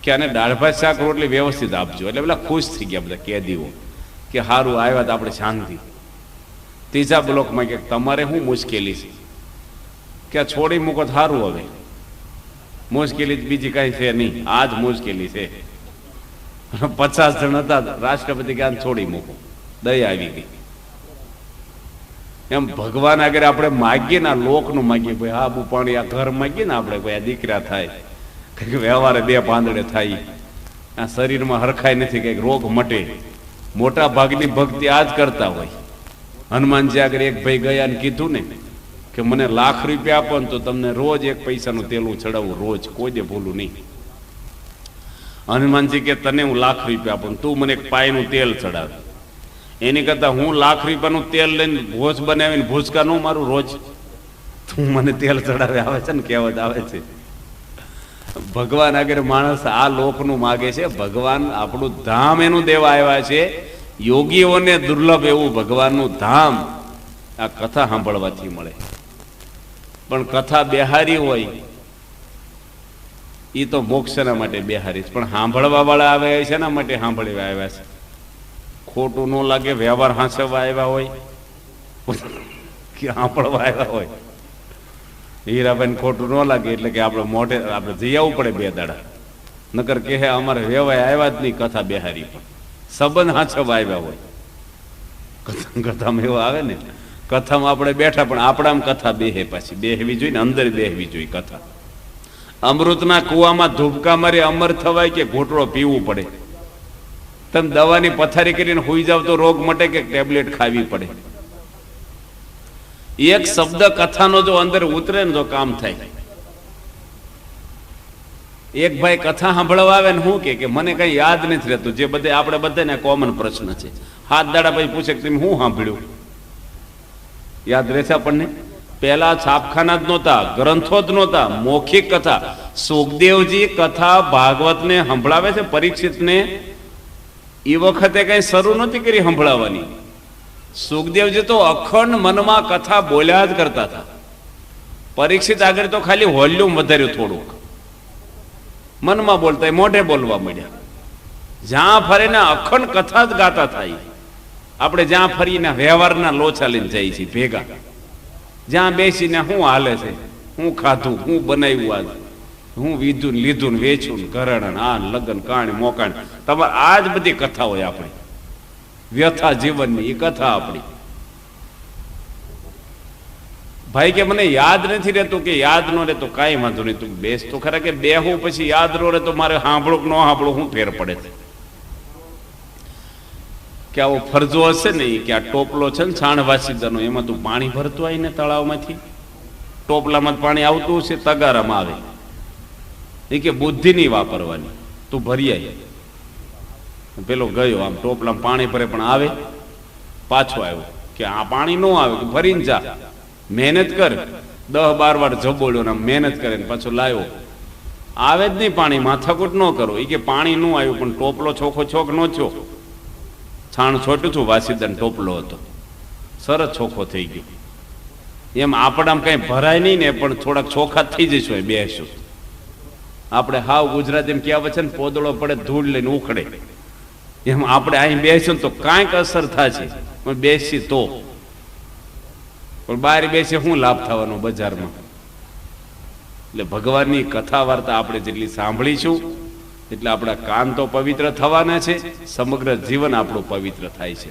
કે આને દાળ ભાત શાક રોટલી વ્યવસ્થિત આપજો. એટલે પેલા ખુશ થઈ ગયા બધા કેદીઓ કે સારું આવ્યા તો આપણે શાંતિ. ત્રીજા બ્લોકમાં કે તમારે શું મુશ્કેલી છે? કે છોડી મૂકો સારું, હવે મુશ્કેલી બીજી કઈ છે નહીં, આ જ મુશ્કેલી છે. 50 જણ હતા. રાષ્ટ્રપતિ કે છોડી મૂકો. દયા આવી ગઈ. એમ ભગવાન આગળ આપણે માગીએ ને, લોકનું માગીએ, ભાઈ હાબુ પાણી, આ ઘર માગીએ ને આપણે, ભાઈ આ દીકરા થાય, કઈક વ્યવહારે 2 પાંદડે થાય, આ શરીરમાં હરખાય નથી, કઈક રોગ મટે. મોટા ભાગની ભક્તિ આ જ કરતા હોય. હનુમાનજી આગળ એક ભાઈ ગયા ને કીધું ને કે મને ₹1,00,000 આપો ને તો તમને રોજ 1 પૈસાનું તેલું ચડાવું, રોજ, કોઈ દે ભૂલું નહીં. હનુમાનજી કે તને હું ₹1,00,000 આપું, તું મને 1 પાયનું તેલ ચડાવે. એની કરતા હું ₹1,00,000 તેલ લઈને ભોજ બનાવીને ભૂસકા નું મારું રોજ, તું મને તેલ ચડાવે. આવે છે ને, કહેવત આવે છે. ભગવાન આગળ માણસ આ લોકનું માગે છે. ભગવાન આપણું ધામ એનું દેવા આવ્યા છે. યોગીઓને દુર્લભ એવું ભગવાનનું ધામ આ કથા સાંભળવાથી મળે. પણ કથા બેહારી હોય એ તો મોક્ષના માટે બેહારી છે. પણ સાંભળવા વાળા આવ્યા છે, એના માટે સાંભળવા આવ્યા છે. ખોટું ન લાગે, વ્યવહાર હાંસવા આવ્યા હોય કે સાંભળવા આવ્યા હોય. હીરાભાઈ ખોટું ન લાગે એટલે કે આપણે મોઢે આપણે જઈ આવવું પડે 2 દાડા. નકર કે અમારે વ્યવહાર આવ્યા જ નહીં, કથા બેહારી. પણ સંબંધ હાંસવા આવ્યા હોય. કથામાં એવું આવે ને, કથામાં આપણે બેઠા પણ આપણામાં કથા બેહે, પાછી બેહવી જોઈએ ને, અંદર બેહવી જોઈએ કથા. અમૃતના કુવામાં ધૂપકા મારી અમર થવાય કે ઘૂંટડો પીવું પડે? તમે દવાની પથારી કરીને હોઈ જાવ તો રોગ મટે કે ટેબ્લેટ ખાવી પડે? એક શબ્દ કથાનો જો અંદર ઉતરે ને તો કામ થાય. એક ભાઈ કથા સાંભળવા આવે ને શું કે મને કઈ યાદ નથી રહેતું. જે બધે આપણે બધાને કોમન પ્રશ્ન છે. 7 દાડા પછી પૂછે કે તમે શું સાંભળ્યું? યાદ રહેશે આપણને? પહેલા છાપખાના જ નહોતા, ગ્રંથો જ નહોતા, મૌખિક કથા. સુખદેવજી કથા ભાગવતને સંભળાવે છે પરીક્ષિતને. એ વખતે કઈ શરૂ નથી કરી સંભળાવવાની. સુખદેવજી તો અખંડ મનમાં કથા બોલ્યા જ કરતા હતા. પરીક્ષિત આગળ તો ખાલી વોલ્યુમ વધાર્યું થોડુંક, મનમાં બોલતા, મોઢે બોલવા મળ્યા. જ્યાં ફરીને અખંડ કથા જ ગાતા થાય. આપણે જ્યાં ફરીને વ્યવહારના લોચા લઈને જઈએ છીએ ભેગા. જ્યાં બેસીને શું હાલે છે, શું ખાધું, શું બનાવ્યું, આજ હું વીધું ને લીધું ને વેચ્યું ને ઘરણ આ લગ્ન કાણી મોકાણ, તમારે આ જ બધી કથા હોય આપણી, વ્યથા જીવનની એ કથા આપણી. ભાઈ કે મને યાદ નથી રહેતું, કે યાદ ન રહેતો કાંઈ વાંધો નહીં, તું બેસ તો ખરા, કે બેહું પછી યાદ ન રહે તો મારે સાંભળું કે ન સાંભળું શું ફેર પડે છે? કે આવો ફરજો હશે ને કે આ ટોપલો છે ને છાણવાસીદાનો, એમાં તું પાણી ભરતું હોય ને તળાવમાંથી, ટોપલામાં પાણી આવતું હશે, તગારામાં આવે, એ કે બુદ્ધિ નહીં વાપરવાની, તું ભરી આવી. પેલો ગયો આમ ટોપલામાં પાણી ભરે પણ આવે, પાછો આવ્યો કે આ પાણી ન આવે, કે ભરીને જા, મહેનત કર, 10-12 વાર જબોડ્યો ને મહેનત કરે ને પાછો લાવ્યો, આવે જ નહીં પાણી, માથાકૂટ ન કરો. એ કે પાણી ન આવ્યું પણ ટોપલો ચોખ્ખો છોક નો છો, છાણ છોટું છું, વાસીદાન ટોપલો હતો, સરસ ચોખ્ખો થઈ ગયો. એમ આપણામાં કઈ ભરાય નહીં ને, પણ થોડાક ચોખ્ખા થઈ જઈશું બેસું. આપણે હાવ ગુજરાતી એમ કહેવાય છે ને, પોદળો પડે ધૂળ લઈને ઉખડે, એમ આપણે અહીં બેસીશું તો કાંઈક અસર થશે, પણ બેસી તો, પણ બહાર બેસી શું લાભ થવાનો બજારમાં? એટલે ભગવાનની કથા વાર્તા આપણે જેટલી સાંભળીશું એટલે આપણા કાન તો પવિત્ર થવાના છે, સમગ્ર જીવન આપણું પવિત્ર થાય છે.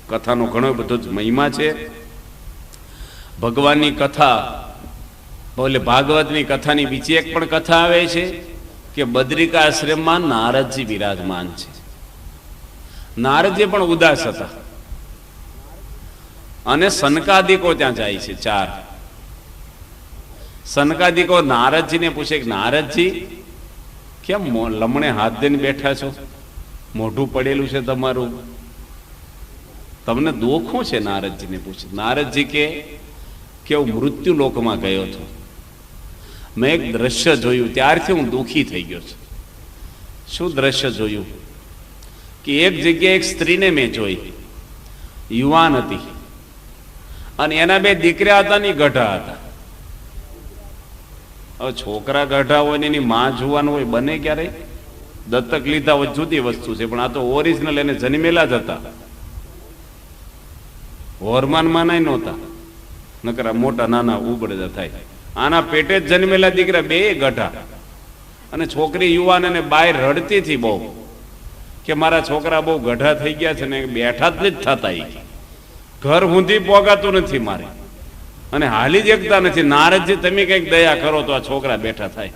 કથાનો ઘણો બધો જ મહિમા છે. ભગવાનની કથા બોલે, ભાગવતની કથાની બીજી એક પણ કથા આવે છે કે બદ્રિકા આશ્રમમાં નારદજી વિરાજમાન છે. નારદજી પણ ઉદાસ હતા અને સનકાદિકો ત્યાં જાય છે 4. સનકાદિકો નારદજીને પૂછે કે નારદજી કેમ લમણે હાથ દઈને બેઠા છો, મોઢું પડેલું છે તમારું, તમને દુઃખ શું છે? નારદજીને પૂછે. નારદજી કે હું મૃત્યુ લોકમાં ગયો હતો, મેં એક દ્રશ્ય જોયું, ત્યારથી હું દુઃખી થઈ ગયો છું. શું દ્રશ્ય જોયું? કે એક જગ્યાએ એક સ્ત્રીને મેં જોઈ, યુવાન હતી અને એના 2 દીકરા હતા ને ગઢા હતા. હવે છોકરા ગઢા હોય ને એની માં જુવાન હોય, બને ક્યારે? દત્તક લીધા હોય જુદી વસ્તુ છે, પણ આ તો ઓરિજિનલ એને જન્મેલા જ હતા, હોર્માનમાં નહીં નહોતા, નકરા મોટા નાના ઉબડેલા થાય. આના પેટે જ જન્મેલા દીકરા 2 ગઢા, અને છોકરી યુવાન અને બાય રડતી હતી બહુ, કે મારા છોકરા બહુ ગઢા થઈ ગયા છે ને બેઠા જ થતા, ઘર ઊંધી પોગાતું નથી મારે, અને હાલી જ એકતા નથી. નારદજી તમે કઈક દયા કરો તો આ છોકરા બેઠા થાય.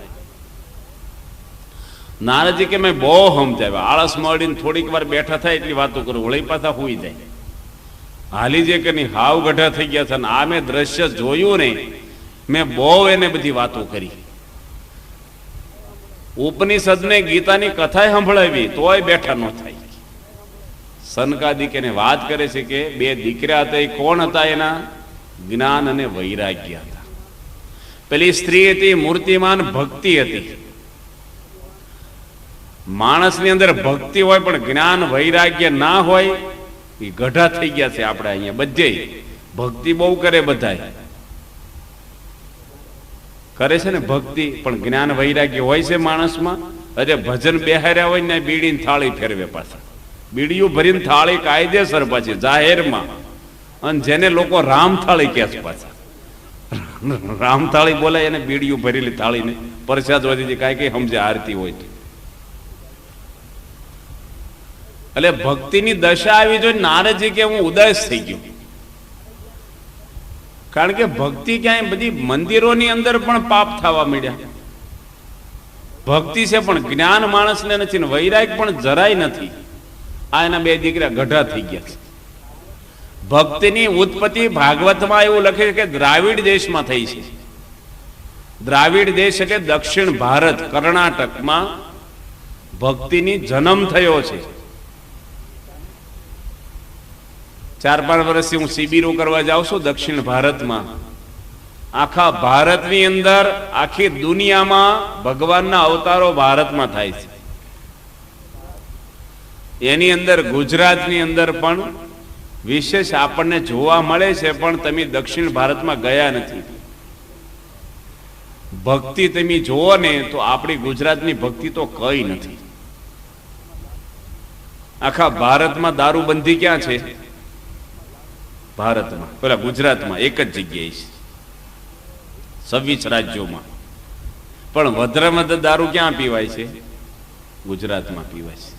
નારદજી કે મેં બહુ સમજાવ્યા, આળસ મળીને થોડીક વાર બેઠા થાય એટલી વાતો કરું, વળી પાછા હુઈ જાય. હાલી જે કે નહીં, હાવ ગઢા થઈ ગયા છે. આ મેં દ્રશ્ય જોયું ને, મેં બહુ એને બધી વાતો કરી. ઉપનિષદને ગીતાની કથા સંભળાવી તોય બેઠા ન થાય. સનકાદિક એને વાત કરે છે કે 2 દીકરા હતા, એ કોણ હતા? એના જ્ઞાન અને વૈરાગ્ય હતા. પેલી સ્ત્રી હતી મૂર્તિમાન ભક્તિ હતી. માણસની અંદર ભક્તિ હોય પણ જ્ઞાન વૈરાગ્ય ના હોય, એ ગઢા થઈ ગયા છે. આપણે અહીંયા બધે ભક્તિ બહુ કરે, બધા કરે છે ને ભક્તિ, પણ જ્ઞાન વૈરાગ્ય હોય છે માણસમાં. અરે ભજન બેહાર્યા હોય ને, બીડીની થાળી ફેરવે પાછા, બીડીયું ભરીને થાળી કાયદેસર પાછી જાહેરમાં, અને જેને લોકો રામ થાળી કહે છે પાછા, રામ થાળી બોલાય એને બીડીયું ભરેલી થાળીને પ્રસાદ વધી કાંઈ કઈ સમજે આરતી હોય તો. એટલે ભક્તિની દશા આવી જોઈ નારદજી કે હું ઉદાસ થઈ ગયો, કારણ કે ભક્તિ ક્યાંય બધી મંદિરોની અંદર પણ પાપ થવા મળ્યા. ભક્તિ છે પણ જ્ઞાન માણસને નથી ને વૈરાગ પણ જરાય નથી. આ એના 2 દીકરા ગઢા થઈ ગયા છે. ભક્તિની ઉત્પત્તિ ભાગવતમાં એવું લખે છે કે દ્રાવિડ દેશમાં થઈ છે. દ્રાવિડ દેશ એટલે દક્ષિણ ભારત, કર્ણાટકમાં ભક્તિની જન્મ થયો છે. 4-5 વર્ષથી હું શિબિરો કરવા જાઉં છું દક્ષિણ ભારતમાં. આખા ભારતની અંદર, આખી દુનિયામાં ભગવાનના અવતારો ભારતમાં થાય છે. એની અંદર ગુજરાતની અંદર પણ વિશેષ આપણને જોવા મળે છે, પણ તમે દક્ષિણ ભારતમાં ગયા નથી. ભક્તિ તમે જોવો ને તો આપણી ગુજરાતની ભક્તિ તો કઈ નથી. આખા ભારતમાં દારૂબંધી ક્યાં છે? ભારતમાં, પેલા ગુજરાતમાં એક જ જગ્યાએ છે, 26 રાજ્યોમાં. પણ વધારેમાં વધારે દારૂ ક્યાં પીવાય છે? ગુજરાતમાં પીવાય છે.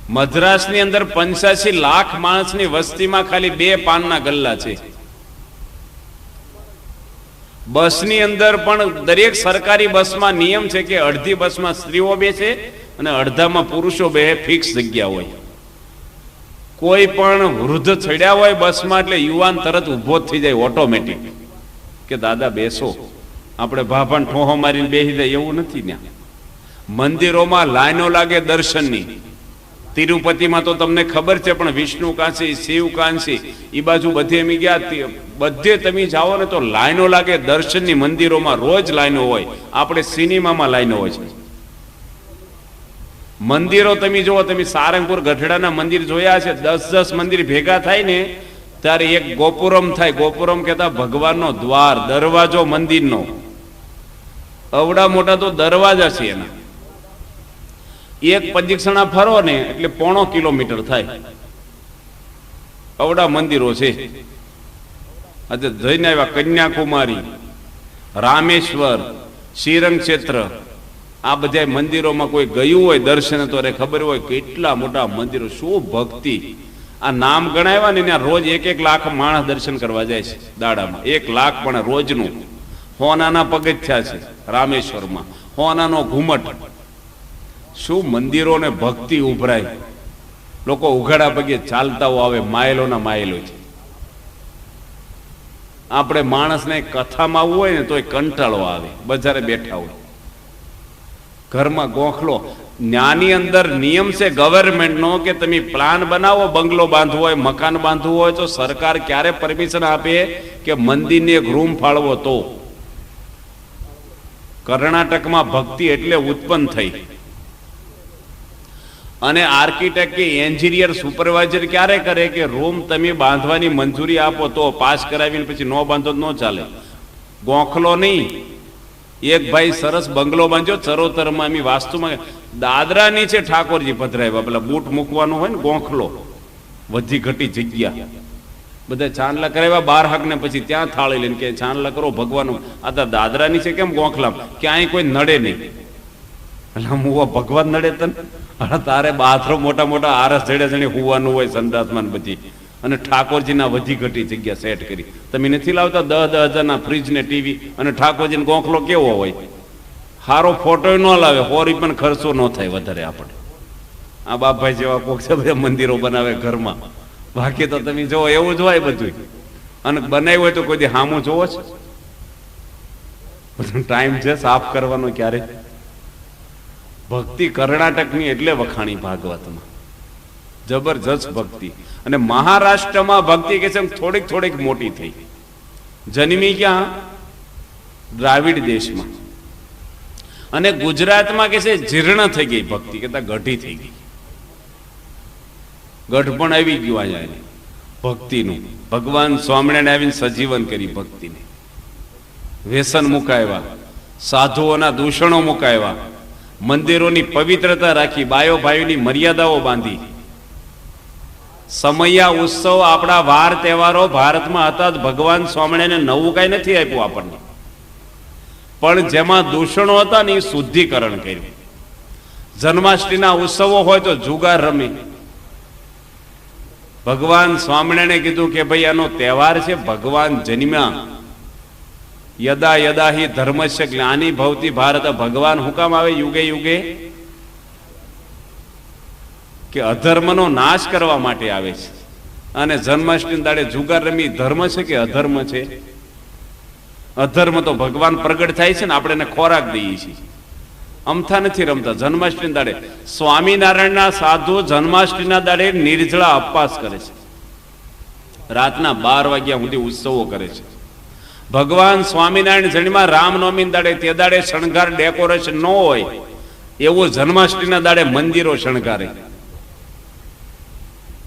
મદ્રાસની અંદર 85 લાખ માણસની વસ્તીમાં ખાલી 2 પાનના ગલ્લા છે. બસની અંદર પણ દરેક સરકારી બસમાં નિયમ છે કે અડધી બસમાં સ્ત્રીઓ બેસે અને અડધામાં પુરુષો બે, ફિક્સ જગ્યા હોય. કોઈ પણ વૃદ્ધ ચડ્યા હોય બસમાં એટલે યુવાન તરત ઊભો જ થઈ જાય ઓટોમેટિક કે દાદા બેસો. આપણે ભાભાને ઠોહો મારીને બેસી જાય એવું નથી. ત્યાં મંદિરોમાં લાઈનો લાગે દર્શનની. તિરુપતિમાં તો તમને ખબર છે, પણ વિષ્ણુ કાશી, શિવ કાશી એ બાજુ બધે એમ ગયા, બધે તમે જાઓ ને તો લાઈનો લાગે દર્શનની. મંદિરોમાં રોજ લાઈનો હોય. આપણે સિનેમામાં લાઈનો હોય છે. મંદિરો તમે જુઓ, તમે સારંગપુર ગઢડાના મંદિર જોયા છે, 10-10 મંદિર ભેગા થાય ને ત્યારે એક ગોપુરમ થાય. ગોપુરમ કહેતા ભગવાનનો દ્વાર, દરવાજો મંદિરનો. અવડા મોટા તો દરવાજા છે એના. એક પ્રદક્ષિણા ફરો ને એટલે 1.5 કિલોમીટર થાય. અવડા મંદિરો છે. આજે જઈને આવ્યા કન્યાકુમારી, રામેશ્વર, શ્રીરંગ ક્ષેત્ર, આ બધા મંદિરોમાં કોઈ ગયું હોય દર્શન તો ખબર હોય કેટલા મોટા મંદિરો, શું ભક્તિ. આ નામ ગણાવ્યા ને ત્યાં રોજ 1-1 લાખ માણસ દર્શન કરવા જાય છે દાડામાં. 1 લાખ પણ રોજનું. હોનાના પગથિયા છે રામેશ્વરમાં, હોનાનો ઘુમટ. શું મંદિરોને ભક્તિ ઉભરાય. લોકો ઉઘાડા પગે ચાલતાઓ આવે, માઇલોના માઇલો છે. આપણે માણસને કથામાં આવવું હોય ને તોય કંટાળો આવે, બજારે બેઠા હોય, ઘરમાં ગોખલો. જ્ઞાની અંદર નિયમ છે ગવર્મેન્ટનો કે તમે પ્લાન બનાવો, બંગલો બાંધવો હોય, મકાન બાંધવું હોય તો સરકાર ક્યારે પરમિશન આપે કે મંદિરને એક રૂમ ફાળવો તો. કર્ણાટકમાં ભક્તિ એટલે ઉત્પન્ન થઈ. અને આર્કિટેક્ટ કે એન્જિનિયર સુપરવાઇઝર ક્યારે કરે કે રૂમ તમે બાંધવાની મંજૂરી આપો તો, પાસ કરાવીને પછી ન બાંધો ન ચાલે. ગોખલો નહીં. એક ભાઈ સરસ બંગલો બાંધ્યો ચરોતરમાં, એમ વાસ્તુમાં દાદરા નીચે ઠાકોરજી પધરાવ્યા. પેલા બૂટ મૂકવાનું હોય ને ગોખલો, વધી ઘટી જગ્યા, બધા ચાંદલા કરાવ્યા 12 હાક ને પછી ત્યાં થાળી લઈને કે ચાંદલા કરો ભગવાનનું. આ તો દાદરા નીચે કેમ ગોખલામ? ક્યાંય કોઈ નડે નહીં. એટલે હું ભગવાન નડે તને? તારે બાથરૂમ મોટા મોટા આરસ જડે જણે હોવાનું હોય સંડાસમાં બધી, અને ઠાકોરજીના વધી ઘટી જગ્યા સેટ કરી. તમે નથી લાવતા 10-10 હજારના ફ્રીજ ને ટીવી, અને ઠાકોરજીનો ગોખલો કેવો હોય? સારો ફોટો ન લાવે, હોરી પણ ખર્ચો ન થાય વધારે આપણે. આ બાપભાઈ જેવા કોક છે બધા મંદિરો બનાવે ઘરમાં. બાકી તો તમે જોવો એવું જ હોય બધું. અને બનાવ્યું હોય તો કોઈ દી હામું જોવો છે? બધું ટાઈમ છે સાફ કરવાનો ક્યારે. ભક્તિ કર્ણાટકની એટલે વખાણી ભાગવતમાં, જબરજસ્ત ભક્તિ. અને મહારાષ્ટ્રમાં ભક્તિ કે છે થોડીક થોડીક મોટી થઈ. જન્મી ક્યાં? દ્રાવિડ દેશમાં. અને ગુજરાતમાં કે છે જીર્ણ થઈ ગઈ ભક્તિ, કેતા ગઢી થઈ ગઈ. ગઢ પણ આવી ગયું અહીંયા ભક્તિનું. ભગવાન સ્વામિનારાયણ આવીને સજીવન કરી ભક્તિને. વ્યસન મુકાવ્યા, સાધુઓના દૂષણો મુકાવ્યા, મંદિરોની પવિત્રતા રાખી, બાયો ભાઈઓની મર્યાદાઓ બાંધી. સમયા ઉત્સવ, આપણા વાર તહેવારો ભારતમાં હતા જ. ભગવાન સ્વામિનારાયણે નવું કઈ નથી આપ્યું આપણને, પણ જેમાં દૂષણો હતા ને એ શુદ્ધિકરણ કર્યું. જન્માષ્ટમીના ઉત્સવો હોય તો જુગાર રમે. ભગવાન સ્વામિનારાયણે કીધું કે ભાઈ આનો તહેવાર છે, ભગવાન જન્મ્યા. યદા યદા હિ ધર્મસ્ય જ્ઞાની ભવતી ભારત. ભગવાન હું કામ આવે યુગે યુગે? કે અધર્મનો નાશ કરવા માટે આવે છે. અને જન્માષ્ટમી દાડે જુગાર રમી ધર્મ છે કે અધર્મ છે? અધર્મ તો ભગવાન પ્રગટ થાય છે ને આપણે એને ખોરાક દઈએ છીએ. અમથા નથી રમતા. જન્માષ્ટમી દાડે સ્વામિનારાયણના સાધુ જન્માષ્ટમીના દાડે નિર્જળા ઉપવાસ કરે છે. રાતના 12 વાગ્યા સુધી ઉત્સવો કરે છે. ભગવાન સ્વામિનારાયણ જન્મમાં રામનવમી દાડે તે દાડે શણગાર ડેકોરેશન ન હોય એવું જન્માષ્ટમીના દાડે મંદિરો શણગારે.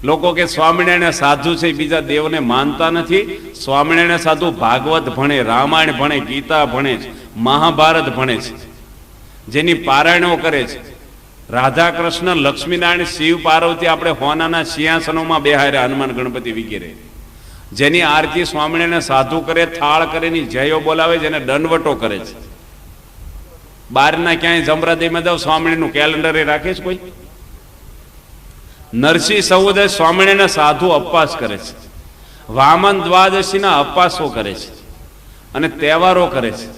લોકો કે સ્વામિનારાયણ સાધુ છે, બીજા દેવને માનતા નથી. સ્વામિનારાયણ સાધુ ભાગવત ભણે, રામાયણ ભણે, ગીતા ભણે છે, મહાભારત ભણે છે, જેની પારાયણો કરે છે. રાધા કૃષ્ણ, લક્ષ્મીનારાયણ, શિવ પાર્વતી આપણે હોનાના સિંહાસનોમાં બેહાર્યા, હનુમાન ગણપતિ વગેરે. જેની આરતી સ્વામિનારાયણ સાધુ કરે, થાળ કરે, ની જયો બોલાવે, જેને દંડવટો કરે છે. બહારના ક્યાંય જમરાદેમાં જાવ સ્વામિણીનું કેલેન્ડર એ રાખે છે કોઈ? નરસિંહ સૌદે સ્વામિણીના સાધુ અપવાસ કરે છે, વામન દ્વાદશીના અપવાસો કરે છે અને તહેવારો કરે છે.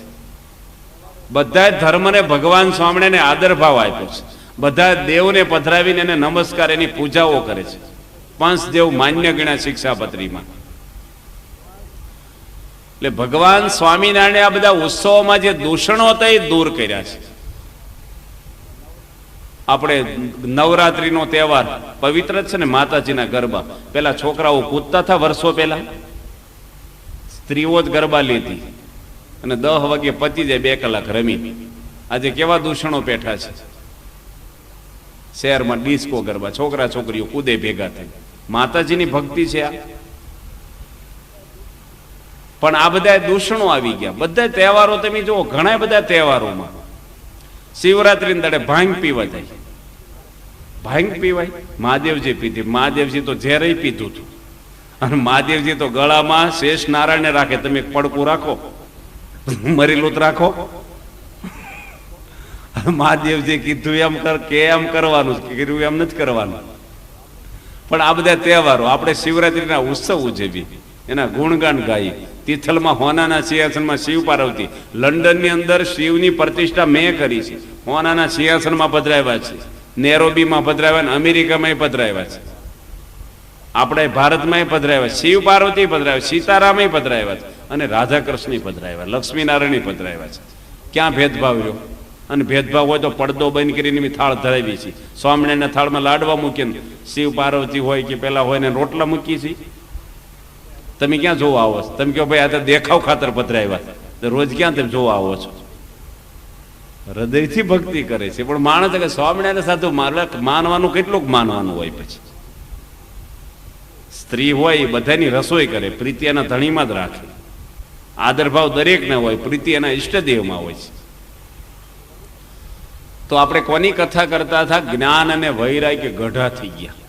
બધા ધર્મને ભગવાન સ્વામિણીને આદર ભાવ આપ્યો છે. બધા દેવને પધરાવીને એને નમસ્કાર, એની પૂજાઓ કરે છે. પંચદેવ માન્ય ગણ્યા શિક્ષાપત્રીમાં. એટલે ભગવાન સ્વામિનારાયણે આ બધા ઉત્સવોમાં જે દૂષણો હતા એ દૂર કર્યા છે. આપણે નવરાત્રીનો તહેવાર પવિત્ર જ છે ને, માતાજીના ગરબા. પેલા છોકરાઓ કૂદતા હતા વર્ષો પહેલા, સ્ત્રીઓ જ ગરબા લેતી અને 10 વાગે પતી જાય, 2 કલાક રમી. આજે કેવા દૂષણો પેઠા છે શહેરમાં, ડિસ્કો ગરબા, છોકરા છોકરીઓ કૂદે ભેગા થઈ. માતાજીની ભક્તિ છે આ? પણ આ બધા દૂષણો આવી ગયા. બધા તહેવારો તમે જુઓ, ઘણા બધા તહેવારોમાં શિવરાત્રી દાડે ભાંગ પીવા જાય. ભાંગ પીવાય? મહાદેવજી પીધી. મહાદેવજી તો ઝેર પીધું હતું, અને મહાદેવજી તો ગળામાં શેષ નારાયણને રાખે. તમે એક પડકું રાખો, મરેલું રાખો. મહાદેવજી કીધું એમ કર કે એમ કરવાનું, કીધું એમ નથી કરવાનું. પણ આ બધા તહેવારો આપણે શિવરાત્રીના ઉત્સવ ઉજવી, એના ગુણગાન ગાઈ. તિથલમાં હોનાના સિંહાસનમાં શિવ પાર્વતી, લંડનની અંદર શિવની પ્રતિષ્ઠા મેં કરી છે. હોનાના સિંહાસનમાં પધરાવ્યા છે, નેરોબીમાં પધરાવ્યા, ને અમેરિકામાં પધરાવ્યા છે. આપણે ભારતમાં પધરાવ્યા, શિવ પાર્વતી પધરાવ્યા, સીતારામે પધરાવ્યા છે, અને રાધા કૃષ્ણ પધરાવ્યા, લક્ષ્મીનારાયણ પધરાવ્યા છે. ક્યાં ભેદભાવ રહ્યો? અને ભેદભાવ હોય તો પડદો બંધ કરીને થાળ ધરાવી છે. સ્વામિનારાયણના થાળમાં લાડવા મૂકીને શિવ પાર્વતી હોય કે પેલા હોય ને રોટલા મૂકી છે. તમે ક્યાં જોવા આવો છો? તમે કહો ભાઈ આ તો દેખાવ ખાતર પધરાવ્યા, તો રોજ ક્યાં તમે જોવા આવો છો? હૃદયથી ભક્તિ કરે છે. પણ માણસ કે સ્વામિનારાયણ સાધુ માનવાનું કેટલુંક માનવાનું હોય? પછી સ્ત્રી હોય એ બધાની રસોઈ કરે, પ્રીતિ એના ધણીમાં જ રાખે. આદરભાવ દરેકને હોય, પ્રીતિ એના ઈષ્ટદેવમાં હોય છે. તો આપણે કોની કથા કરતા હતા? જ્ઞાન અને વૈરાગ્ય ગઢા થઈ ગયા.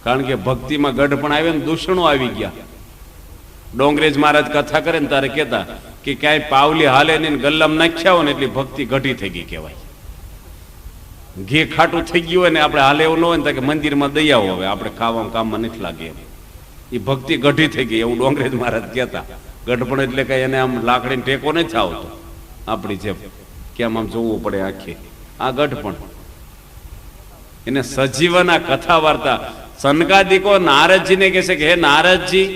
કારણ કે ભક્તિમાં ગઢ પણ આવે ને દૂષણો આવી ગયા. ડોંગરેજ મહારાજ કથા કરે ને તારે કહેતા કે ક્યાંય પાવલી હાલે ને ગલ્લામ નાખ્યા હોય ને એટલી ભક્તિ ઘટી થઈ ગઈ કહેવાય. ઘી ખાટું થઈ ગયું હોય ને આપણે હાલે એવું ન હોય ને કે મંદિરમાં દઈ આવો, હવે આપણે ખાવામાં કામમાં નથી લાગે એમ. એ ભક્તિ ગઢી થઈ ગઈ એવું ડોંગરેજ મહારાજ કહેતા. ગઢપણ એટલે કઈ એને આમ લાકડીને ટેકો નથી આવતો આપણી જેમ, કેમ આમ જોવું પડે આખી. આ ગઢપણ એને સજીવના કથા વાર્તા. સનકાદિકો નારદજીને કહે છે કે હે નારદજી,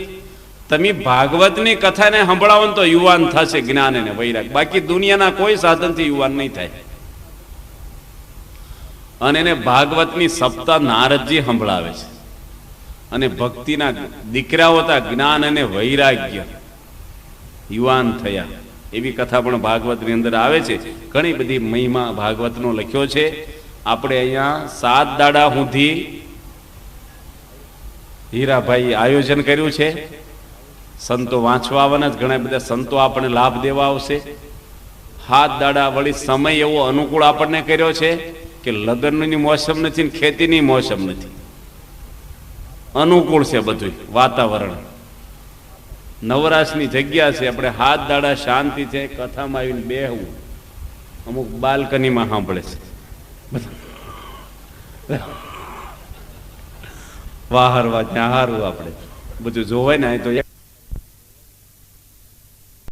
તમે ભાગવતની કથાને સંભળાવો ને તો યુવાન થશે જ્ઞાન અને વૈરાગ. બાકી દુનિયાના કોઈ સાધનથી યુવાન નહીં થાય. અને એને ભાગવતની સપ્તાહ નારદજી સંભળાવે છે. અને ભક્તિના દીકરાઓ હતા, જ્ઞાન અને વૈરાગ્ય, યુવાન થયા. એવી કથા પણ ભાગવતની અંદર આવે છે. ઘણી બધી મહિમા ભાગવતનો લખ્યો છે. આપણે અહીંયા 7 દાડા સુધી હીરાભાઈ આયોજન કર્યું છે. સંતો વાંચવા આવવાના જ, ઘણા બધા સંતો આપણને લાભ દેવા આવશે. 7 દાડા વળી સમય એવો અનુકૂળ આપણને કર્યો છે કે લગ્નની મોસમ નથી ને ખેતીની મોસમ નથી, અનુકૂળ છે બધું વાતાવરણ. નવરાશની જગ્યા છે. આપણે 7 દાડા શાંતિ છે, કથામાં આવીને બેહવું. અમુક બાલ્કનીમાં સાંભળે છે, વાહરવા ત્યાં હારવું. આપણે બધું જોવાય ને તો